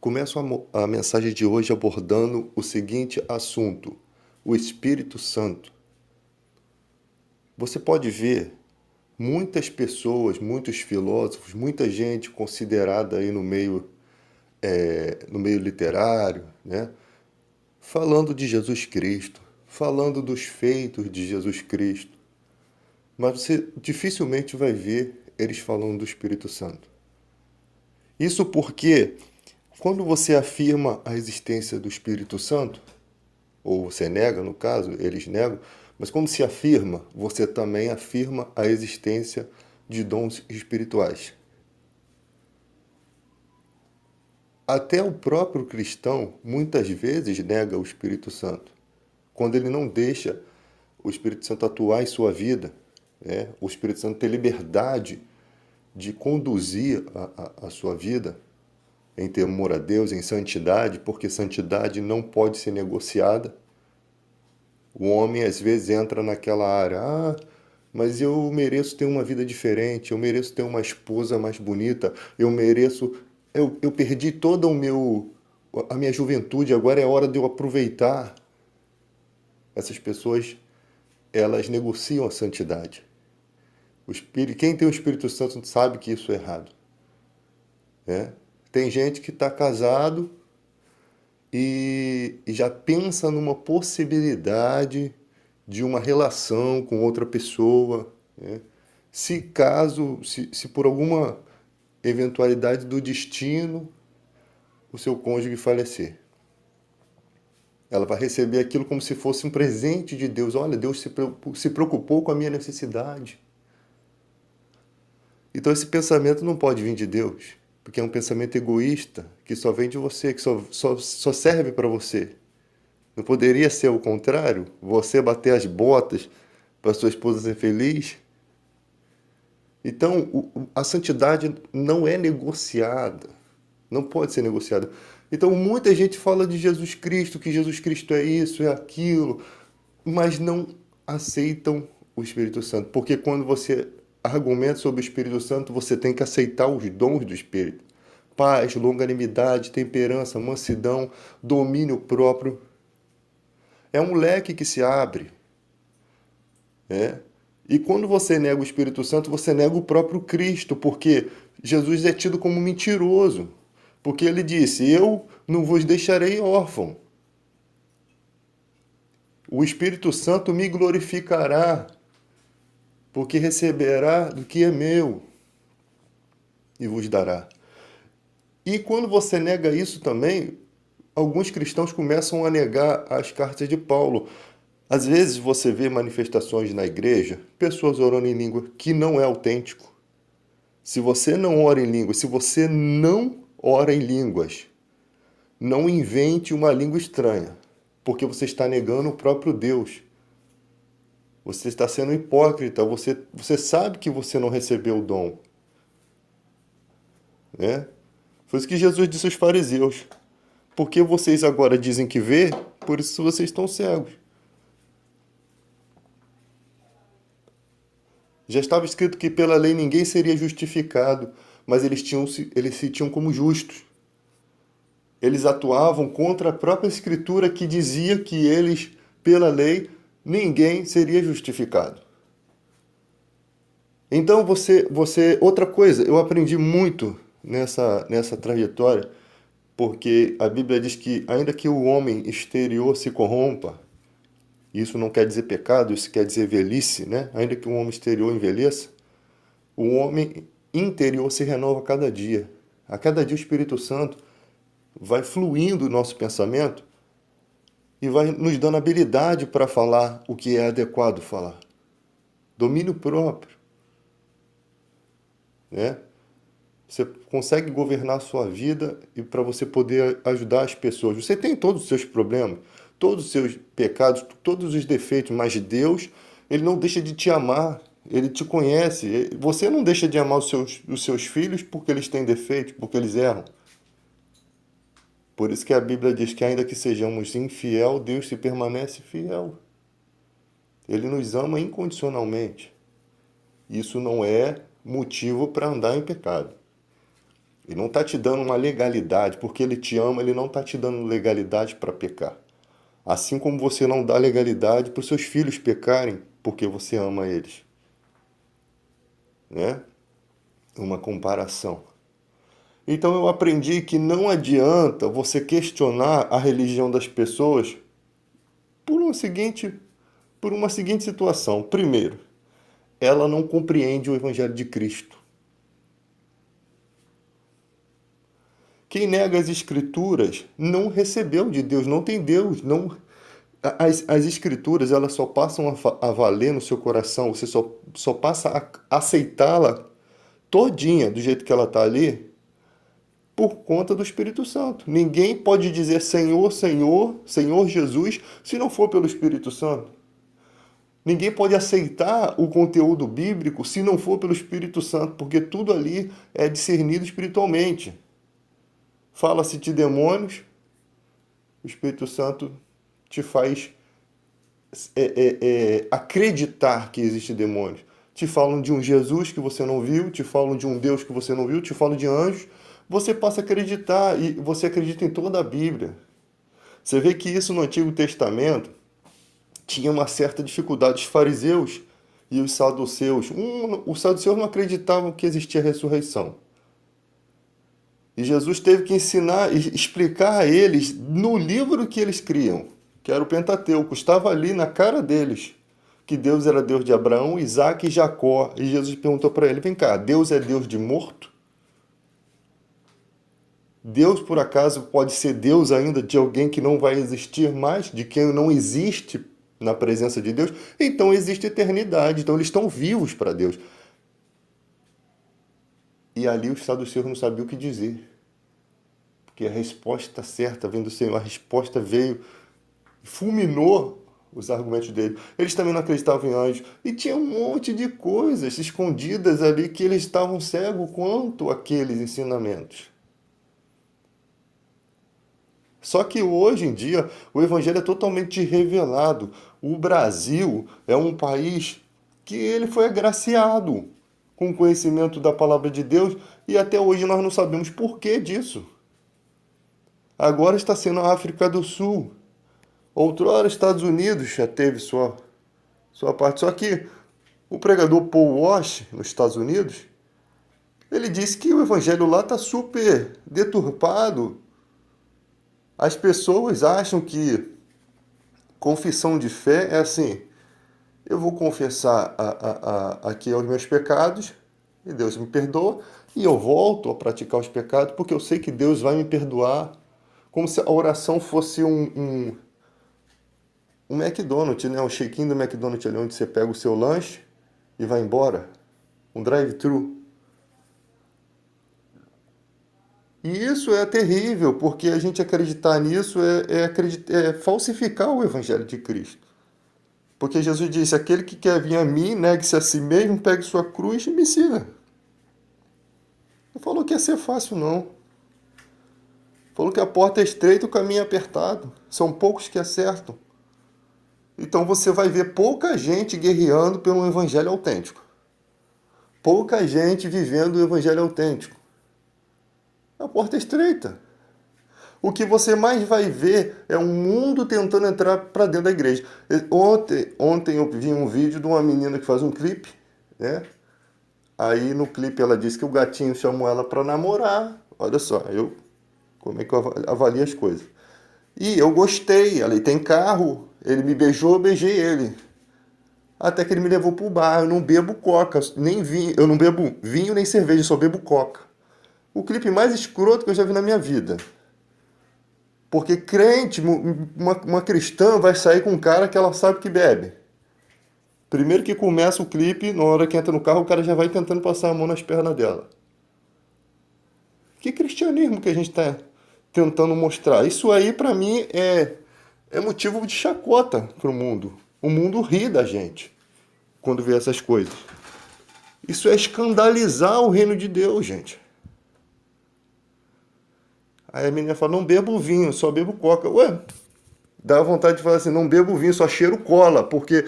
Começo a mensagem de hoje abordando o seguinte assunto: o Espírito Santo. Você pode ver muitas pessoas, muitos filósofos, muita gente considerada aí no meio literário, né? Falando de Jesus Cristo, falando dos feitos de Jesus Cristo, mas você dificilmente vai ver eles falando do Espírito Santo. Isso porque, quando você afirma a existência do Espírito Santo, ou você nega, no caso, eles negam, mas quando se afirma, você também afirma a existência de dons espirituais. Até o próprio cristão muitas vezes nega o Espírito Santo, quando ele não deixa o Espírito Santo atuar em sua vida, né? O Espírito Santo ter liberdade de conduzir a sua vida em temor a Deus, em santidade, porque santidade não pode ser negociada. O homem às vezes entra naquela área, mas eu mereço ter uma vida diferente, eu mereço ter uma esposa mais bonita, eu mereço. Eu perdi toda a minha juventude, agora é hora de eu aproveitar. Essas pessoas, elas negociam a santidade. Quem tem o Espírito Santo sabe que isso é errado, né? Tem gente que está casado e já pensa numa possibilidade de uma relação com outra pessoa, né? Se por alguma eventualidade do destino o seu cônjuge falecer, ela vai receber aquilo como se fosse um presente de Deus. Olha, Deus se preocupou com a minha necessidade. Então esse pensamento não pode vir de Deus, porque é um pensamento egoísta que só vem de você, que só serve para você. Não poderia ser o contrário? Você bater as botas para sua esposa ser feliz? Então, a santidade não é negociada. Não pode ser negociada. Então, muita gente fala de Jesus Cristo, que Jesus Cristo é isso, é aquilo, mas não aceitam o Espírito Santo. Porque quando você argumenta sobre o Espírito Santo, você tem que aceitar os dons do Espírito. Paz, longanimidade, temperança, mansidão, domínio próprio. É um leque que se abre, né? E quando você nega o Espírito Santo, você nega o próprio Cristo, porque Jesus é tido como mentiroso. Porque ele disse: Eu não vos deixarei órfão. O Espírito Santo me glorificará, porque receberá do que é meu e vos dará. E quando você nega isso também, alguns cristãos começam a negar as cartas de Paulo. Às vezes você vê manifestações na igreja, pessoas orando em língua, que não é autêntico. Se você não ora em línguas, se você não ora em línguas, não invente uma língua estranha, porque você está negando o próprio Deus. Você está sendo hipócrita, você sabe que você não recebeu o dom, né? Foi isso que Jesus disse aos fariseus. Porque vocês agora dizem que vê, por isso vocês estão cegos. Já estava escrito que pela lei ninguém seria justificado, mas eles se tinham como justos. Eles atuavam contra a própria escritura que dizia que eles, pela lei, ninguém seria justificado. Então outra coisa, eu aprendi muito nessa trajetória, porque a Bíblia diz que ainda que o homem exterior se corrompa, isso não quer dizer pecado, isso quer dizer velhice, né? Ainda que o homem exterior envelheça, o homem interior se renova a cada dia. A cada dia o Espírito Santo vai fluindo o nosso pensamento e vai nos dando habilidade para falar o que é adequado falar. Domínio próprio, né? Você consegue governar a sua vida e para você poder ajudar as pessoas. Você tem todos os seus problemas, todos os seus pecados, todos os defeitos, mas Deus, ele não deixa de te amar. Ele te conhece. Você não deixa de amar os seus filhos porque eles têm defeitos, porque eles erram. Por isso que a Bíblia diz que ainda que sejamos infiel, Deus se permanece fiel. Ele nos ama incondicionalmente. Isso não é motivo para andar em pecado. Ele não está te dando uma legalidade, porque ele te ama, ele não está te dando legalidade para pecar. Assim como você não dá legalidade para os seus filhos pecarem, porque você ama eles. Né? Uma comparação. Então eu aprendi que não adianta você questionar a religião das pessoas por uma seguinte situação. Primeiro, ela não compreende o Evangelho de Cristo. Quem nega as Escrituras não recebeu de Deus, não tem Deus. Não... As Escrituras elas só passam a valer no seu coração, você só passa a aceitá-la todinha do jeito que ela está ali por conta do Espírito Santo. Ninguém pode dizer Senhor, Senhor, Senhor Jesus, se não for pelo Espírito Santo. Ninguém pode aceitar o conteúdo bíblico se não for pelo Espírito Santo, porque tudo ali é discernido espiritualmente. Fala-se de demônios, o Espírito Santo te faz acreditar que existe demônios. Te falam de um Jesus que você não viu, te falam de um Deus que você não viu, te falam de anjos. Você passa a acreditar e você acredita em toda a Bíblia. Você vê que isso no Antigo Testamento tinha uma certa dificuldade. Os fariseus e os saduceus. Os saduceus não acreditavam que existia ressurreição. E Jesus teve que ensinar e explicar a eles no livro que eles criam, que era o Pentateuco. Estava ali na cara deles que Deus era Deus de Abraão, Isaac e Jacó. E Jesus perguntou para ele, vem cá, Deus é Deus de morto? Deus, por acaso, pode ser Deus ainda de alguém que não vai existir mais, de quem não existe na presença de Deus? Então existe eternidade, então eles estão vivos para Deus. E ali os saduceus não sabiam o que dizer. Porque a resposta certa vem do Senhor, a resposta veio, fulminou os argumentos dele. Eles também não acreditavam em anjos. E tinha um monte de coisas escondidas ali que eles estavam cegos quanto àqueles ensinamentos. Só que hoje em dia o Evangelho é totalmente revelado. O Brasil é um país que ele foi agraciado com o conhecimento da palavra de Deus e até hoje nós não sabemos por que disso. Agora está sendo a África do Sul. Outrora, Estados Unidos já teve sua parte. Só que o pregador Paul Walsh, nos Estados Unidos, ele disse que o evangelho lá está super deturpado. As pessoas acham que confissão de fé é assim, eu vou confessar aqui os meus pecados, e Deus me perdoa, e eu volto a praticar os pecados, porque eu sei que Deus vai me perdoar. Como se a oração fosse um McDonald's, né? Um check-in do McDonald's ali, onde você pega o seu lanche e vai embora. Um drive-thru. E isso é terrível, porque a gente acreditar nisso é falsificar o Evangelho de Cristo. Porque Jesus disse, aquele que quer vir a mim, negue-se a si mesmo, pegue sua cruz e me siga. Não falou que ia ser fácil, não. Falou que a porta é estreita e o caminho é apertado. São poucos que acertam. Então você vai ver pouca gente guerreando pelo Evangelho autêntico. Pouca gente vivendo o Evangelho autêntico. A porta é estreita. O que você mais vai ver é um mundo tentando entrar para dentro da igreja. Ontem eu vi um vídeo de uma menina que faz um clipe, né? Aí no clipe ela disse que o gatinho chamou ela para namorar. Olha só, como é que eu avalio as coisas. E eu gostei, ele tem carro, ele me beijou, eu beijei ele. Até que ele me levou pro bar, eu não bebo coca, nem vinho, eu não bebo vinho nem cerveja, eu só bebo coca. O clipe mais escroto que eu já vi na minha vida. Porque crente, uma cristã vai sair com um cara que ela sabe que bebe. Primeiro que começa o clipe, na hora que entra no carro, o cara já vai tentando passar a mão nas pernas dela. Que cristianismo que a gente está tentando mostrar? Isso aí, para mim, é motivo de chacota para o mundo. O mundo ri da gente quando vê essas coisas. Isso é escandalizar o reino de Deus, gente. Aí a menina fala, não bebo vinho, só bebo coca. Ué, dá vontade de falar assim, não bebo vinho, só cheiro cola, porque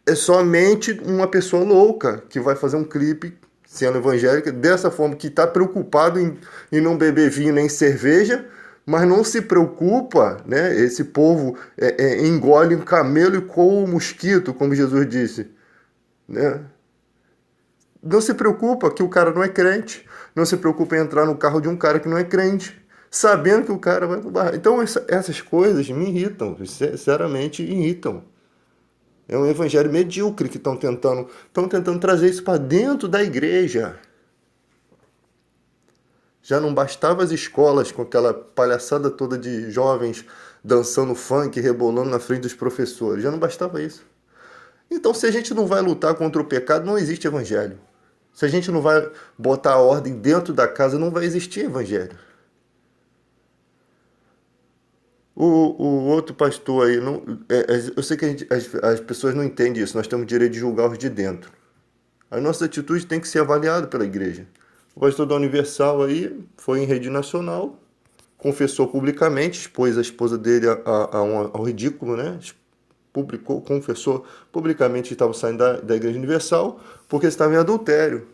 é somente uma pessoa louca que vai fazer um clipe sendo evangélica, dessa forma, que está preocupado em não beber vinho nem cerveja, mas não se preocupa, né? Esse povo engole um camelo e coa um mosquito, como Jesus disse, né? Não se preocupa que o cara não é crente, não se preocupa em entrar no carro de um cara que não é crente, sabendo que o cara vai pro bar. Então essas coisas me irritam, sinceramente irritam. É um evangelho medíocre que estão tentando trazer isso para dentro da igreja. Já não bastava as escolas com aquela palhaçada toda de jovens dançando funk, rebolando na frente dos professores. Já não bastava isso. Então, se a gente não vai lutar contra o pecado, não existe evangelho. Se a gente não vai botar a ordem dentro da casa, não vai existir evangelho. O outro pastor aí, não, eu sei que as pessoas não entendem isso, nós temos direito de julgar os de dentro. A nossa atitude tem que ser avaliada pela igreja. O pastor da Universal aí foi em rede nacional, confessou publicamente, expôs a esposa dele ao ridículo, né? Confessou publicamente que estava saindo da Igreja Universal porque estava em adultério.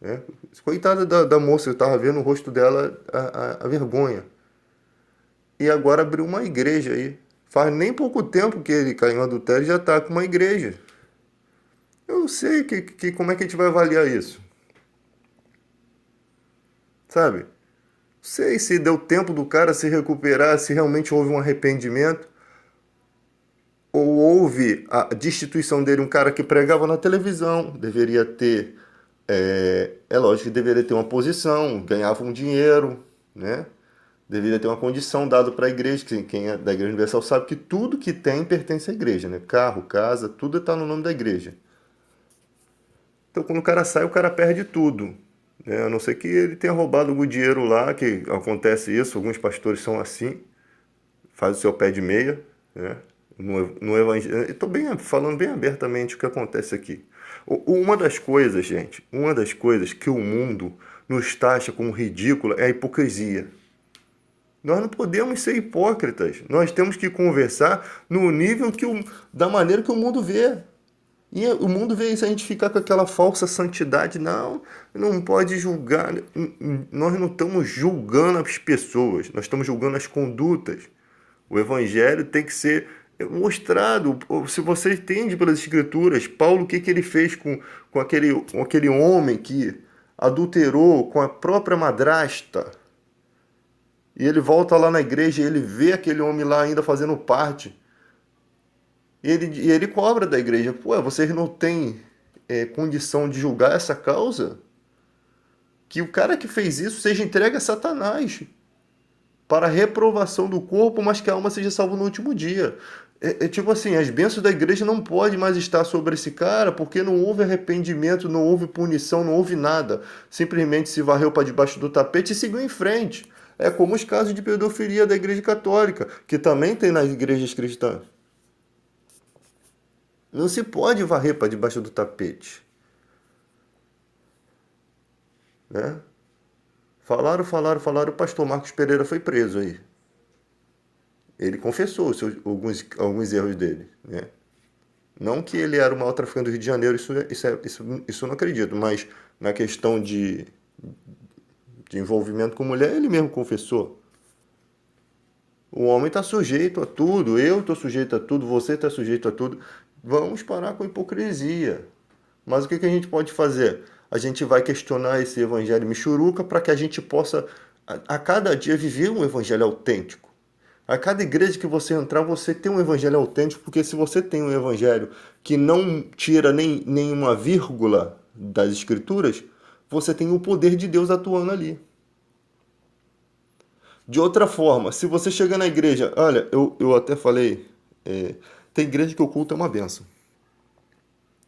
Né? Coitada da moça, eu estava vendo no rosto dela a vergonha. E agora abriu uma igreja aí. Faz nem pouco tempo que ele caiu em adultério e já está com uma igreja. Eu não sei como é que a gente vai avaliar isso. Sabe? Sei se deu tempo do cara se recuperar, se realmente houve um arrependimento, ou houve a destituição dele, um cara que pregava na televisão, deveria ter, lógico que deveria ter uma posição, ganhava um dinheiro, né? Deveria ter uma condição dada para a igreja, que quem é da Igreja Universal sabe que tudo que tem pertence à igreja, né? Carro, casa, tudo está no nome da igreja. Então quando o cara sai, o cara perde tudo. A não ser que ele tenha roubado algum dinheiro lá, que acontece isso, alguns pastores são assim, faz o seu pé de meia, né? No evangelho, estou falando bem abertamente o que acontece aqui. Uma das coisas, gente, uma das coisas que o mundo nos taxa como ridícula é a hipocrisia. Nós não podemos ser hipócritas, nós temos que conversar no nível da maneira que o mundo vê. E o mundo vê isso, a gente ficar com aquela falsa santidade. Não pode julgar. Nós não estamos julgando as pessoas, nós estamos julgando as condutas. O evangelho tem que ser mostrado. Se você entende pelas escrituras, Paulo, o que ele fez com aquele homem que adulterou com a própria madrasta. E ele volta lá na igreja e ele vê aquele homem lá ainda fazendo parte. E ele cobra da igreja. Pô, vocês não têm condição de julgar essa causa? Que o cara que fez isso seja entregue a Satanás para a reprovação do corpo, mas que a alma seja salva no último dia. Tipo assim, as bênçãos da igreja não podem mais estar sobre esse cara, porque não houve arrependimento, não houve punição, não houve nada. Simplesmente se varreu para debaixo do tapete e seguiu em frente. É como os casos de pedofilia da igreja católica, que também tem nas igrejas cristãs. Não se pode varrer para debaixo do tapete. Né? Falaram, o pastor Marcos Pereira foi preso aí. Ele confessou alguns erros dele. Né? Não que ele era o maior traficante do Rio de Janeiro, isso eu não acredito, mas na questão de envolvimento com mulher, ele mesmo confessou. O homem está sujeito a tudo, eu estou sujeito a tudo, você está sujeito a tudo. Vamos parar com a hipocrisia. Mas o que a gente pode fazer? A gente vai questionar esse evangelho michuruca para que a gente possa, a cada dia, viver um evangelho autêntico. A cada igreja que você entrar, você tem um evangelho autêntico, porque se você tem um evangelho que não tira nenhuma vírgula das escrituras, você tem o poder de Deus atuando ali. De outra forma, se você chega na igreja, olha, eu até falei, tem igreja que o culto é uma benção.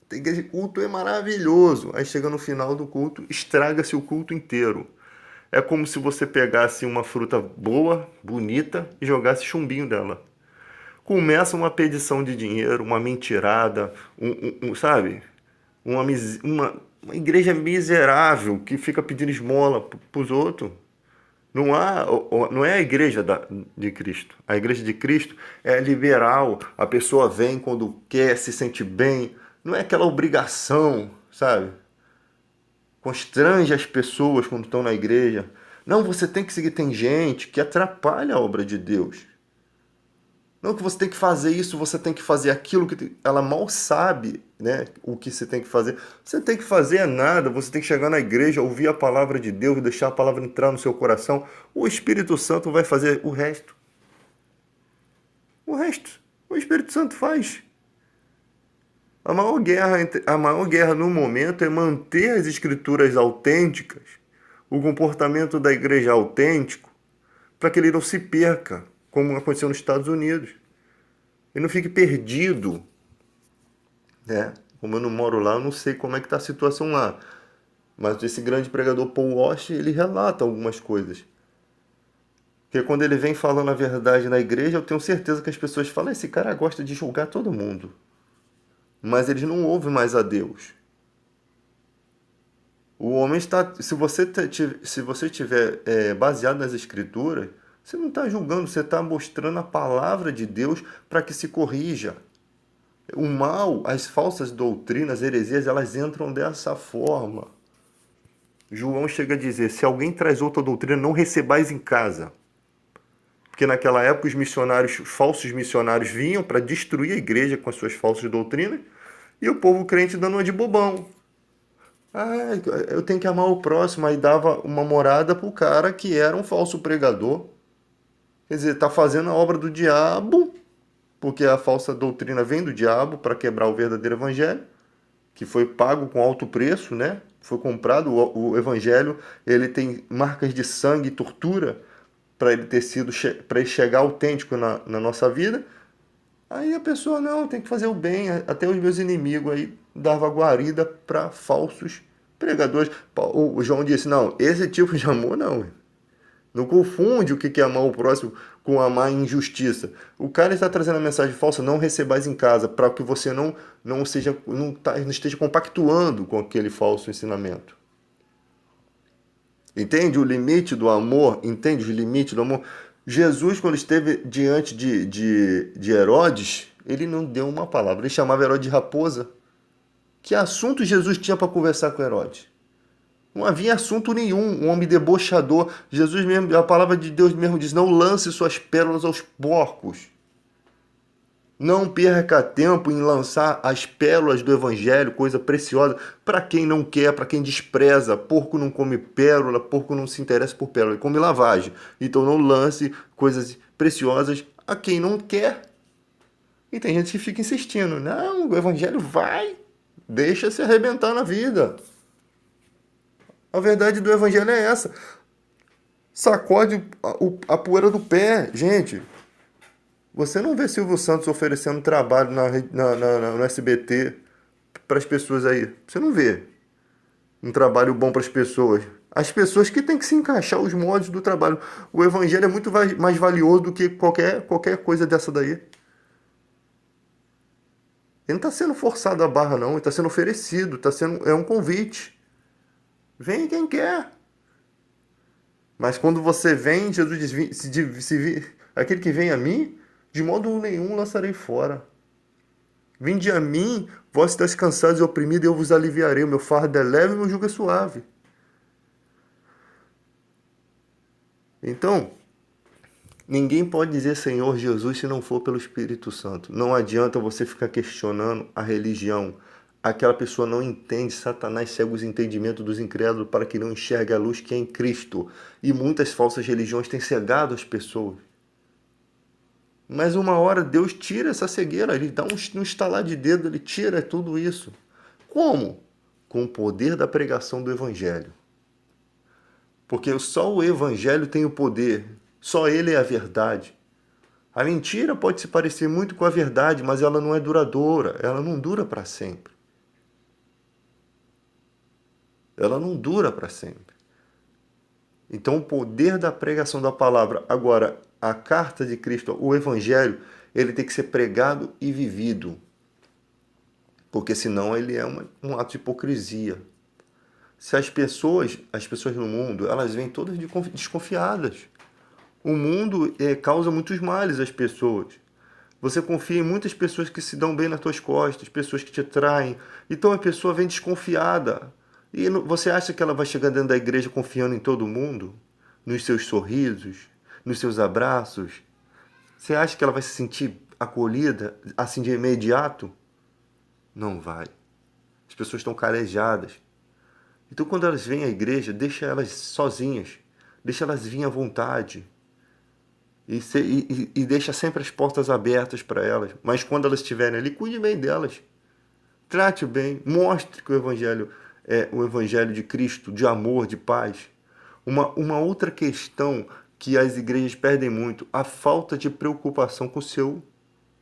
Tem igreja que o culto é maravilhoso. Aí chega no final do culto, estraga-se o culto inteiro. É como se você pegasse uma fruta boa, bonita, e jogasse chumbinho dela. Começa uma pedição de dinheiro, uma mentirada, sabe? Uma igreja miserável que fica pedindo esmola para os outros. Não é a igreja de Cristo. A igreja de Cristo é liberal. A pessoa vem quando quer, se sente bem. Não é aquela obrigação, sabe? constrange as pessoas quando estão na igreja. Não, você tem que seguir. Tem gente que atrapalha a obra de Deus. Não que você tem que fazer isso, você tem que fazer aquilo que ela mal sabe, né, o que você tem que fazer. Você tem que fazer nada, você tem que chegar na igreja, ouvir a palavra de Deus, deixar a palavra entrar no seu coração. O Espírito Santo vai fazer o resto. O resto, o Espírito Santo faz. A maior guerra no momento é manter as escrituras autênticas, o comportamento da igreja autêntico, para que ele não se perca, como aconteceu nos Estados Unidos. Ele não fique perdido, né? Como eu não moro lá, eu não sei como é que está a situação lá. Mas esse grande pregador Paul Washer, ele relata algumas coisas. Porque quando ele vem falando a verdade na igreja, eu tenho certeza que as pessoas falam, esse cara gosta de julgar todo mundo. Mas eles não ouvem mais a Deus. O homem está... Se você estiver baseado nas escrituras, você não está julgando, você está mostrando a palavra de Deus para que se corrija. O mal, as falsas doutrinas, heresias, elas entram dessa forma. João chega a dizer, se alguém traz outra doutrina, não recebais em casa. Porque naquela época os falsos missionários vinham para destruir a igreja com as suas falsas doutrinas, e o povo crente dando uma de bobão. Ah, eu tenho que amar o próximo. Aí dava uma morada para o cara que era um falso pregador. Quer dizer, está fazendo a obra do diabo, porque a falsa doutrina vem do diabo para quebrar o verdadeiro evangelho, que foi pago com alto preço, né? Foi comprado. O evangelho, ele tem marcas de sangue e tortura para ele chegar autêntico na nossa vida. Aí a pessoa, não, tem que fazer o bem. Até os meus inimigos aí dava guarida para falsos pregadores. O João disse, não, esse tipo de amor não. Não confunde o que é amar o próximo com amar a injustiça. O cara está trazendo a mensagem falsa, não recebais em casa, para que você não esteja compactuando com aquele falso ensinamento. Entende o limite do amor? Entende os limites do amor? Jesus, quando esteve diante de Herodes, ele não deu uma palavra. Ele chamava Herodes de raposa. Que assunto Jesus tinha para conversar com Herodes? Não havia assunto nenhum. Um homem debochador. Jesus mesmo, a palavra de Deus mesmo diz, não lance suas pérolas aos porcos. Não perca tempo em lançar as pérolas do evangelho, coisa preciosa, para quem não quer, para quem despreza. Porco não come pérola, porco não se interessa por pérola, ele come lavagem. Então não lance coisas preciosas a quem não quer. E tem gente que fica insistindo, não, o evangelho vai, deixa se arrebentar na vida. A verdade do evangelho é essa. Sacode a poeira do pé, gente. Você não vê Silvio Santos oferecendo trabalho no SBT para as pessoas aí. Você não vê um trabalho bom para as pessoas. As pessoas que têm que se encaixar os modos do trabalho. O evangelho é muito mais valioso do que qualquer coisa dessa daí. Ele não está sendo forçado a barra, não. Ele está sendo oferecido. É um convite. Vem quem quer. Mas quando você vem, Jesus diz, aquele que vem a mim, de modo nenhum lançarei fora. Vinde a mim, vós estáis cansados e oprimidos, e eu vos aliviarei. O meu fardo é leve e o meu jugo é suave. Então, ninguém pode dizer Senhor Jesus se não for pelo Espírito Santo. Não adianta você ficar questionando a religião. Aquela pessoa não entende. Satanás cega os entendimentos dos incrédulos para que não enxergue a luz que é em Cristo. E muitas falsas religiões têm cegado as pessoas. Mas uma hora Deus tira essa cegueira, ele dá um estalar de dedo, ele tira tudo isso. Como? Com o poder da pregação do Evangelho. Porque só o Evangelho tem o poder, só ele é a verdade. A mentira pode se parecer muito com a verdade, mas ela não é duradoura, ela não dura para sempre. Ela não dura para sempre. Então o poder da pregação da palavra, agora, a carta de Cristo, o Evangelho, ele tem que ser pregado e vivido. Porque senão ele é um ato de hipocrisia. Se as pessoas no mundo, elas vêm todas desconfiadas. O mundo causa muitos males às pessoas. Você confia em muitas pessoas que se dão bem nas tuas costas, pessoas que te traem. Então a pessoa vem desconfiada. E você acha que ela vai chegar dentro da igreja confiando em todo mundo? Nos seus sorrisos? Nos seus abraços? Você acha que ela vai se sentir acolhida assim de imediato? Não vai. As pessoas estão carejadas. Então, quando elas vêm à igreja, deixa elas sozinhas. Deixa elas virem à vontade. E deixa sempre as portas abertas para elas. Mas quando elas estiverem ali, cuide bem delas. Trate bem. Mostre que o Evangelho é o Evangelho de Cristo, de amor, de paz. Uma outra questão que as igrejas perdem muito, a falta de preocupação com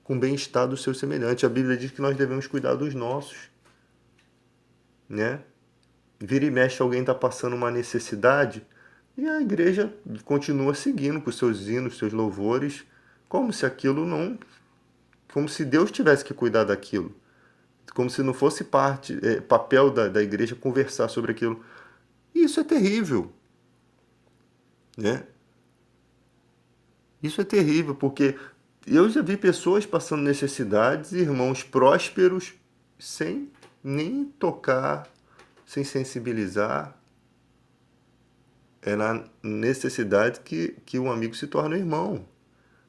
o bem-estar do seu semelhante. A Bíblia diz que nós devemos cuidar dos nossos, né? Vira e mexe, alguém está passando uma necessidade e a igreja continua seguindo com seus hinos, seus louvores, como se aquilo não... como se Deus tivesse que cuidar daquilo. Como se não fosse papel da igreja conversar sobre aquilo. E isso é terrível, né? Isso é terrível, porque eu já vi pessoas passando necessidades, irmãos prósperos, sem nem tocar, sem sensibilizar. É na necessidade que um amigo se torna irmão.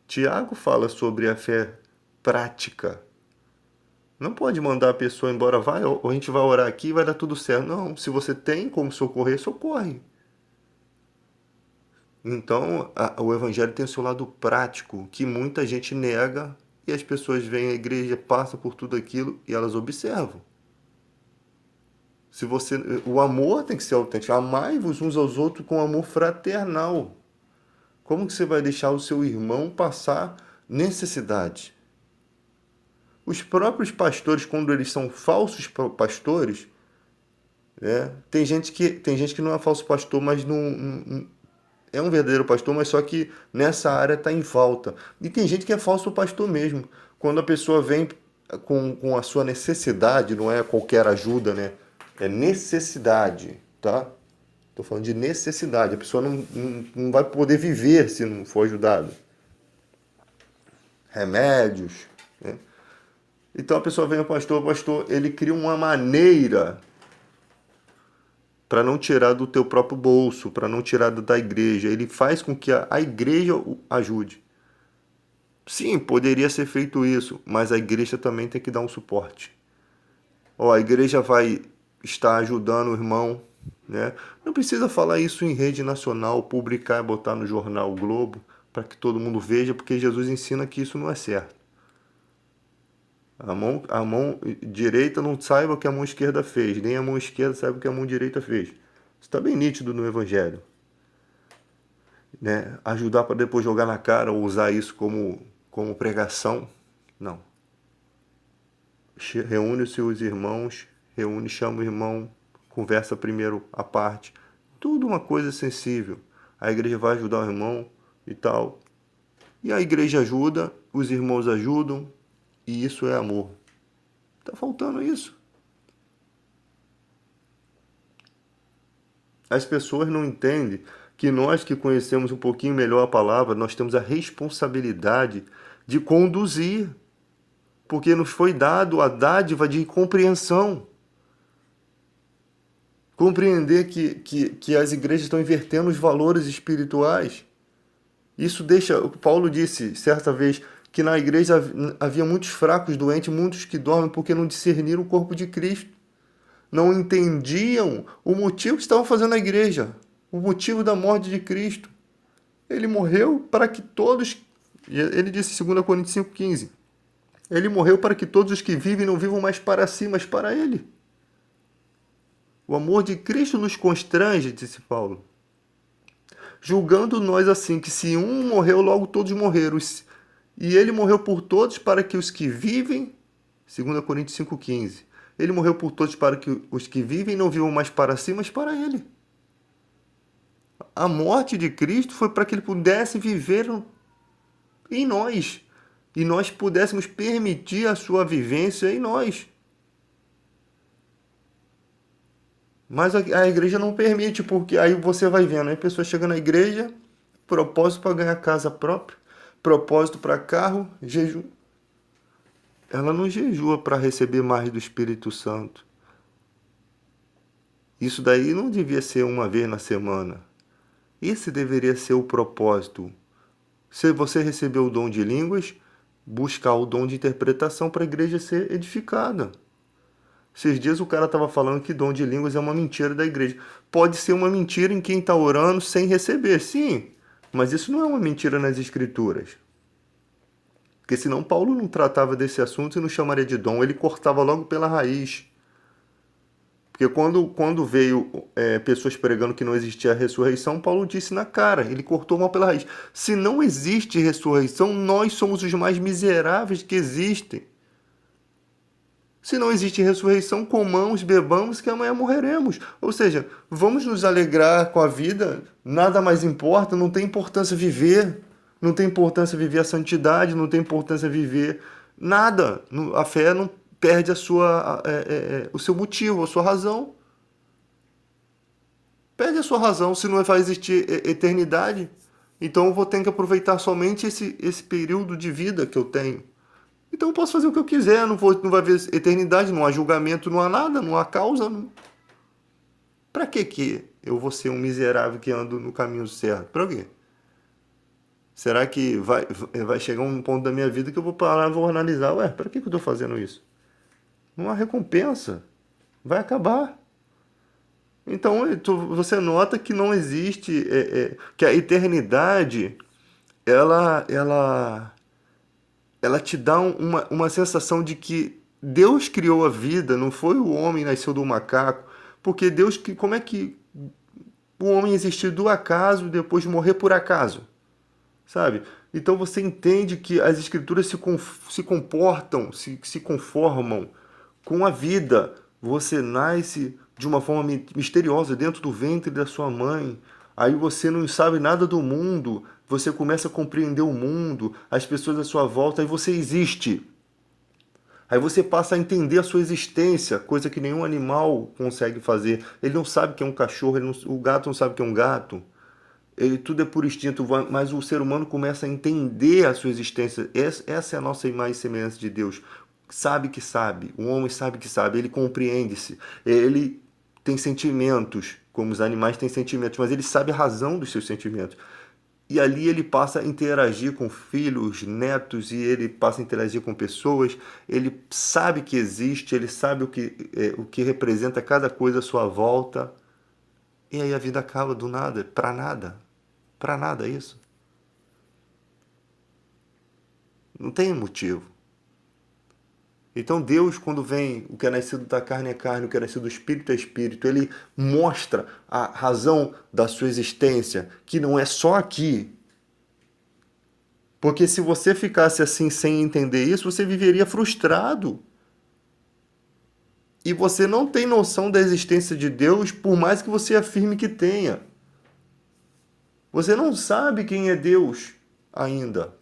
Tiago fala sobre a fé prática. Não pode mandar a pessoa embora, vai, ou a gente vai orar aqui e vai dar tudo certo. Não, se você tem como socorrer, socorre. Então, o evangelho tem o seu lado prático, que muita gente nega, e as pessoas vêm à igreja, passam por tudo aquilo e elas observam. O amor tem que ser autêntico. Amai-vos uns aos outros com amor fraternal. Como que você vai deixar o seu irmão passar necessidade? Os próprios pastores, quando eles são falsos pastores, né? Tem gente que não é falso pastor, mas não é um verdadeiro pastor, mas só que nessa área está em falta. E tem gente que é falso pastor mesmo. Quando a pessoa vem com a sua necessidade, não é qualquer ajuda, né? É necessidade, tá? Estou falando de necessidade. A pessoa não vai poder viver se não for ajudada. Remédios, né? Então a pessoa vem ao pastor, o pastor, ele cria uma maneira para não tirar do teu próprio bolso, para não tirar da igreja. Ele faz com que a igreja o ajude. Sim, poderia ser feito isso, mas a igreja também tem que dar um suporte. A igreja vai estar ajudando o irmão, né? Não precisa falar isso em rede nacional, publicar e botar no jornal o Globo, para que todo mundo veja, porque Jesus ensina que isso não é certo. A mão direita não saiba o que a mão esquerda fez, nem a mão esquerda saiba o que a mão direita fez. Isso está bem nítido no Evangelho. Né? Ajudar para depois jogar na cara ou usar isso como pregação, não. Reúne-se os irmãos, chama o irmão, conversa primeiro a parte. Tudo uma coisa sensível. A igreja vai ajudar o irmão e tal. E a igreja ajuda, os irmãos ajudam, e isso é amor. Está faltando isso. As pessoas não entendem que nós que conhecemos um pouquinho melhor a palavra, nós temos a responsabilidade de conduzir, porque nos foi dado a dádiva de compreensão. Compreender que as igrejas estão invertendo os valores espirituais. Isso deixa... Paulo disse certa vez que na igreja havia muitos fracos, doentes, muitos que dormem porque não discerniram o corpo de Cristo. Não entendiam o motivo que estavam fazendo na igreja, o motivo da morte de Cristo. Ele morreu para que todos... Ele disse em 2 Coríntios 5,15. Ele morreu para que todos os que vivem não vivam mais para si, mas para Ele. O amor de Cristo nos constrange, disse Paulo. Julgando nós assim, que se um morreu, logo todos morreram. E Ele morreu por todos para que os que vivem... 2 Coríntios 5,15. Ele morreu por todos para que os que vivem não vivam mais para si, mas para Ele. A morte de Cristo foi para que Ele pudesse viver em nós. E nós pudéssemos permitir a sua vivência em nós. Mas a igreja não permite, porque aí você vai vendo, aí a pessoa chega na igreja, propósito para ganhar casa própria, propósito para carro, jejum. Ela não jejua para receber mais do Espírito Santo. Isso daí não devia ser uma vez na semana. Esse deveria ser o propósito. Se você recebeu o dom de línguas, buscar o dom de interpretação para a igreja ser edificada. Esses dias o cara estava falando que dom de línguas é uma mentira da igreja. Pode ser uma mentira em quem está orando sem receber, sim. Mas isso não é uma mentira nas escrituras. Porque senão Paulo não tratava desse assunto e não chamaria de dom. Ele cortava logo pela raiz. Porque quando veio pessoas pregando que não existia ressurreição, Paulo disse na cara, ele cortou mal pela raiz. Se não existe ressurreição, nós somos os mais miseráveis que existem. Se não existe ressurreição, comamos, bebamos, que amanhã morreremos. Ou seja, vamos nos alegrar com a vida, nada mais importa, não tem importância viver, não tem importância viver a santidade, não tem importância viver nada. A fé não perde o seu motivo, a sua razão. Perde a sua razão se não vai existir eternidade. Então eu vou ter que aproveitar somente esse período de vida que eu tenho. Então eu posso fazer o que eu quiser, não vai haver eternidade, não há julgamento, não há nada, não há causa. Não. Para que eu vou ser um miserável que ando no caminho certo? Para quê? Será que vai chegar um ponto da minha vida que eu vou parar e vou analisar, ué, para que eu estou fazendo isso? Não há recompensa. Vai acabar. Então você nota que não existe, que a eternidade, ela te dá uma sensação de que Deus criou a vida, não foi o homem nasceu do macaco, porque Deus, como é que o homem existiu do acaso e depois morrer por acaso? Sabe? Então você entende que as escrituras se comportam, se conformam com a vida. Você nasce de uma forma misteriosa dentro do ventre da sua mãe. Aí você não sabe nada do mundo. Você começa a compreender o mundo, as pessoas à sua volta, aí você existe. Aí você passa a entender a sua existência, coisa que nenhum animal consegue fazer. Ele não sabe que é um cachorro, o gato não sabe que é um gato. Tudo é por instinto, mas o ser humano começa a entender a sua existência. Essa é a nossa imagem e semelhança de Deus. Sabe que sabe, o homem sabe que sabe, ele compreende-se, ele tem sentimentos, como os animais têm sentimentos, mas ele sabe a razão dos seus sentimentos. E ali ele passa a interagir com filhos, netos, e ele passa a interagir com pessoas, ele sabe que existe, ele sabe o que representa cada coisa à sua volta, e aí a vida acaba do nada, para nada isso. Não tem motivo. Então Deus, quando vem, o que é nascido da carne é carne, o que é nascido do espírito é espírito, ele mostra a razão da sua existência, que não é só aqui. Porque se você ficasse assim sem entender isso, você viveria frustrado. E você não tem noção da existência de Deus, por mais que você afirme que tenha. Você não sabe quem é Deus ainda.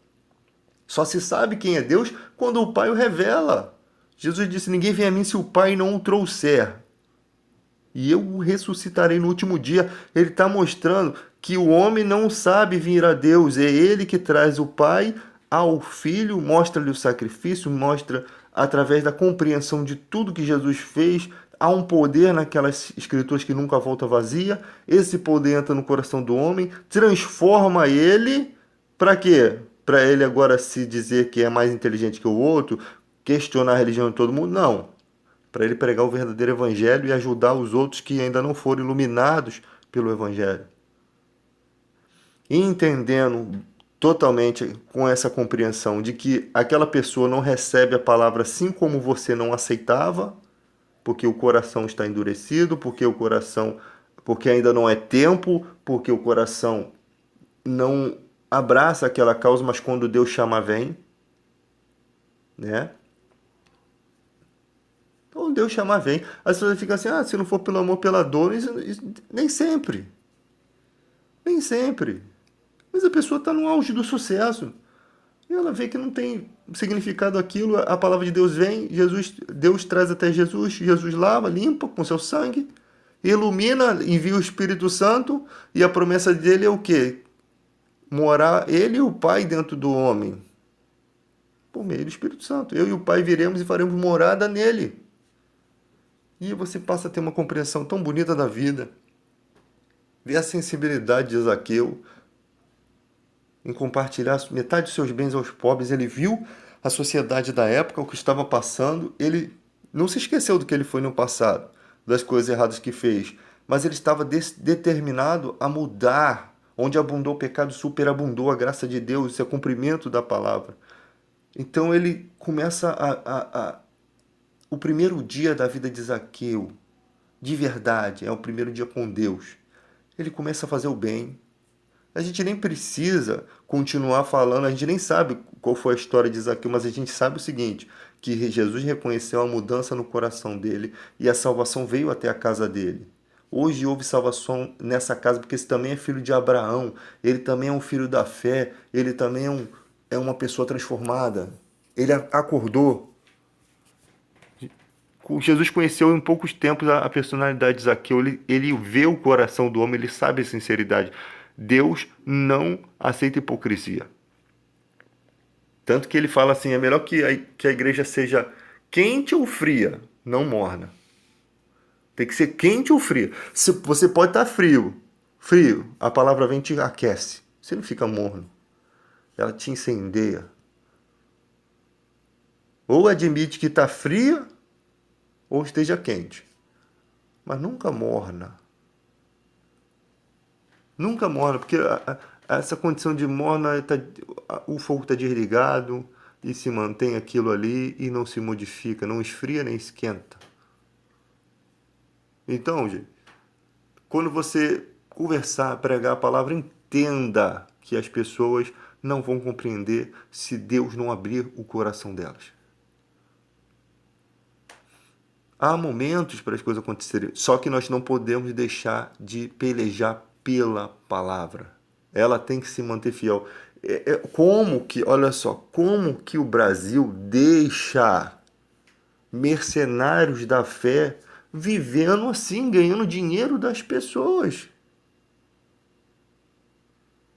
Só se sabe quem é Deus quando o Pai o revela. Jesus disse: ninguém vem a mim se o Pai não o trouxer. E eu o ressuscitarei no último dia. Ele está mostrando que o homem não sabe vir a Deus. É ele que traz o Pai ao Filho, mostra-lhe o sacrifício, mostra através da compreensão de tudo que Jesus fez. Há um poder naquelas escrituras que nunca volta vazia. Esse poder entra no coração do homem, transforma ele. Para quê? Para ele agora se dizer que é mais inteligente que o outro, questionar a religião de todo mundo? Não. Para ele pregar o verdadeiro evangelho e ajudar os outros que ainda não foram iluminados pelo evangelho. E entendendo totalmente com essa compreensão de que aquela pessoa não recebe a palavra assim como você não aceitava, porque o coração está endurecido, porque ainda não é tempo, porque o coração não abraça aquela causa, mas quando Deus chama, vem, né? Então Deus chama, vem. As pessoas ficam assim, se não for pelo amor, pela dor, isso, nem sempre. Nem sempre. Mas a pessoa está no auge do sucesso. E ela vê que não tem significado aquilo, a palavra de Deus vem, Deus traz até Jesus, Jesus lava, limpa com seu sangue, ilumina, envia o Espírito Santo, e a promessa dele é o quê? Morar ele e o Pai dentro do homem. Por meio do Espírito Santo. Eu e o Pai viremos e faremos morada nele. E você passa a ter uma compreensão tão bonita da vida, ver a sensibilidade de Zaqueu em compartilhar metade dos seus bens aos pobres. Ele viu a sociedade da época, o que estava passando, ele não se esqueceu do que ele foi no passado, das coisas erradas que fez, mas ele estava determinado a mudar. Onde abundou o pecado, superabundou a graça de Deus, isso é cumprimento da palavra. Então ele começa o primeiro dia da vida de Zaqueu, de verdade, é o primeiro dia com Deus. Ele começa a fazer o bem. A gente nem precisa continuar falando, a gente nem sabe qual foi a história de Zaqueu, mas a gente sabe o seguinte, que Jesus reconheceu a mudança no coração dele e a salvação veio até a casa dele. Hoje houve salvação nessa casa, porque esse também é filho de Abraão, ele também é um filho da fé, ele também é uma pessoa transformada. Ele acordou. Jesus conheceu em poucos tempos a personalidade de Zaqueu, ele vê o coração do homem, ele sabe a sinceridade. Deus não aceita hipocrisia. Tanto que ele fala assim, é melhor que a igreja seja quente ou fria, não morna. Tem que ser quente ou fria. Se você pode estar frio, a palavra vem e te aquece. Você não fica morno. Ela te incendeia. Ou admite que está fria, ou esteja quente. Mas nunca morna. Nunca morna, porque essa condição de morna, o fogo está desligado e se mantém aquilo ali e não se modifica, não esfria nem esquenta. Então, gente, quando você conversar, pregar a palavra, entenda que as pessoas não vão compreender se Deus não abrir o coração delas. Há momentos para as coisas acontecerem, só que nós não podemos deixar de pelejar pela palavra. Ela tem que se manter fiel. Olha só, como que o Brasil deixa mercenários da fé vivendo assim, ganhando dinheiro das pessoas?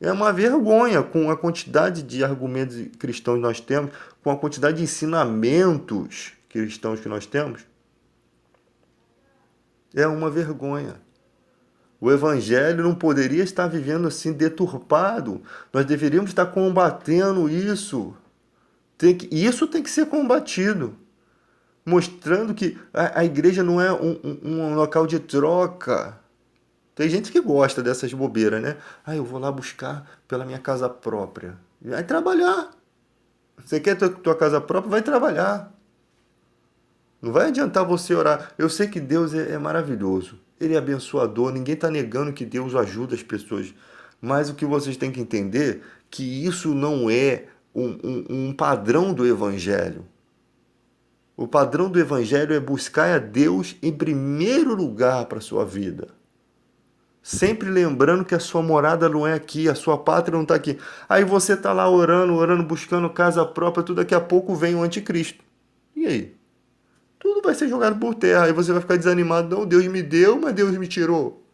É uma vergonha com a quantidade de argumentos cristãos que nós temos, com a quantidade de ensinamentos cristãos que nós temos. É uma vergonha. O evangelho não poderia estar vivendo assim deturpado. Nós deveríamos estar combatendo isso. Isso tem que ser combatido. Mostrando que a igreja não é um local de troca. Tem gente que gosta dessas bobeiras, né? Eu vou lá buscar pela minha casa própria. Vai trabalhar. Você quer tua casa própria? Vai trabalhar. Não vai adiantar você orar. Eu sei que Deus é maravilhoso. Ele é abençoador. Ninguém está negando que Deus ajuda as pessoas. Mas o que vocês têm que entender é que isso não é um padrão do Evangelho. O padrão do Evangelho é buscar a Deus em primeiro lugar para a sua vida. Sempre lembrando que a sua morada não é aqui, a sua pátria não está aqui. Aí você está lá orando, buscando casa própria, tudo daqui a pouco vem o anticristo. E aí? Tudo vai ser jogado por terra. Aí você vai ficar desanimado. Não, Deus me deu, mas Deus me tirou.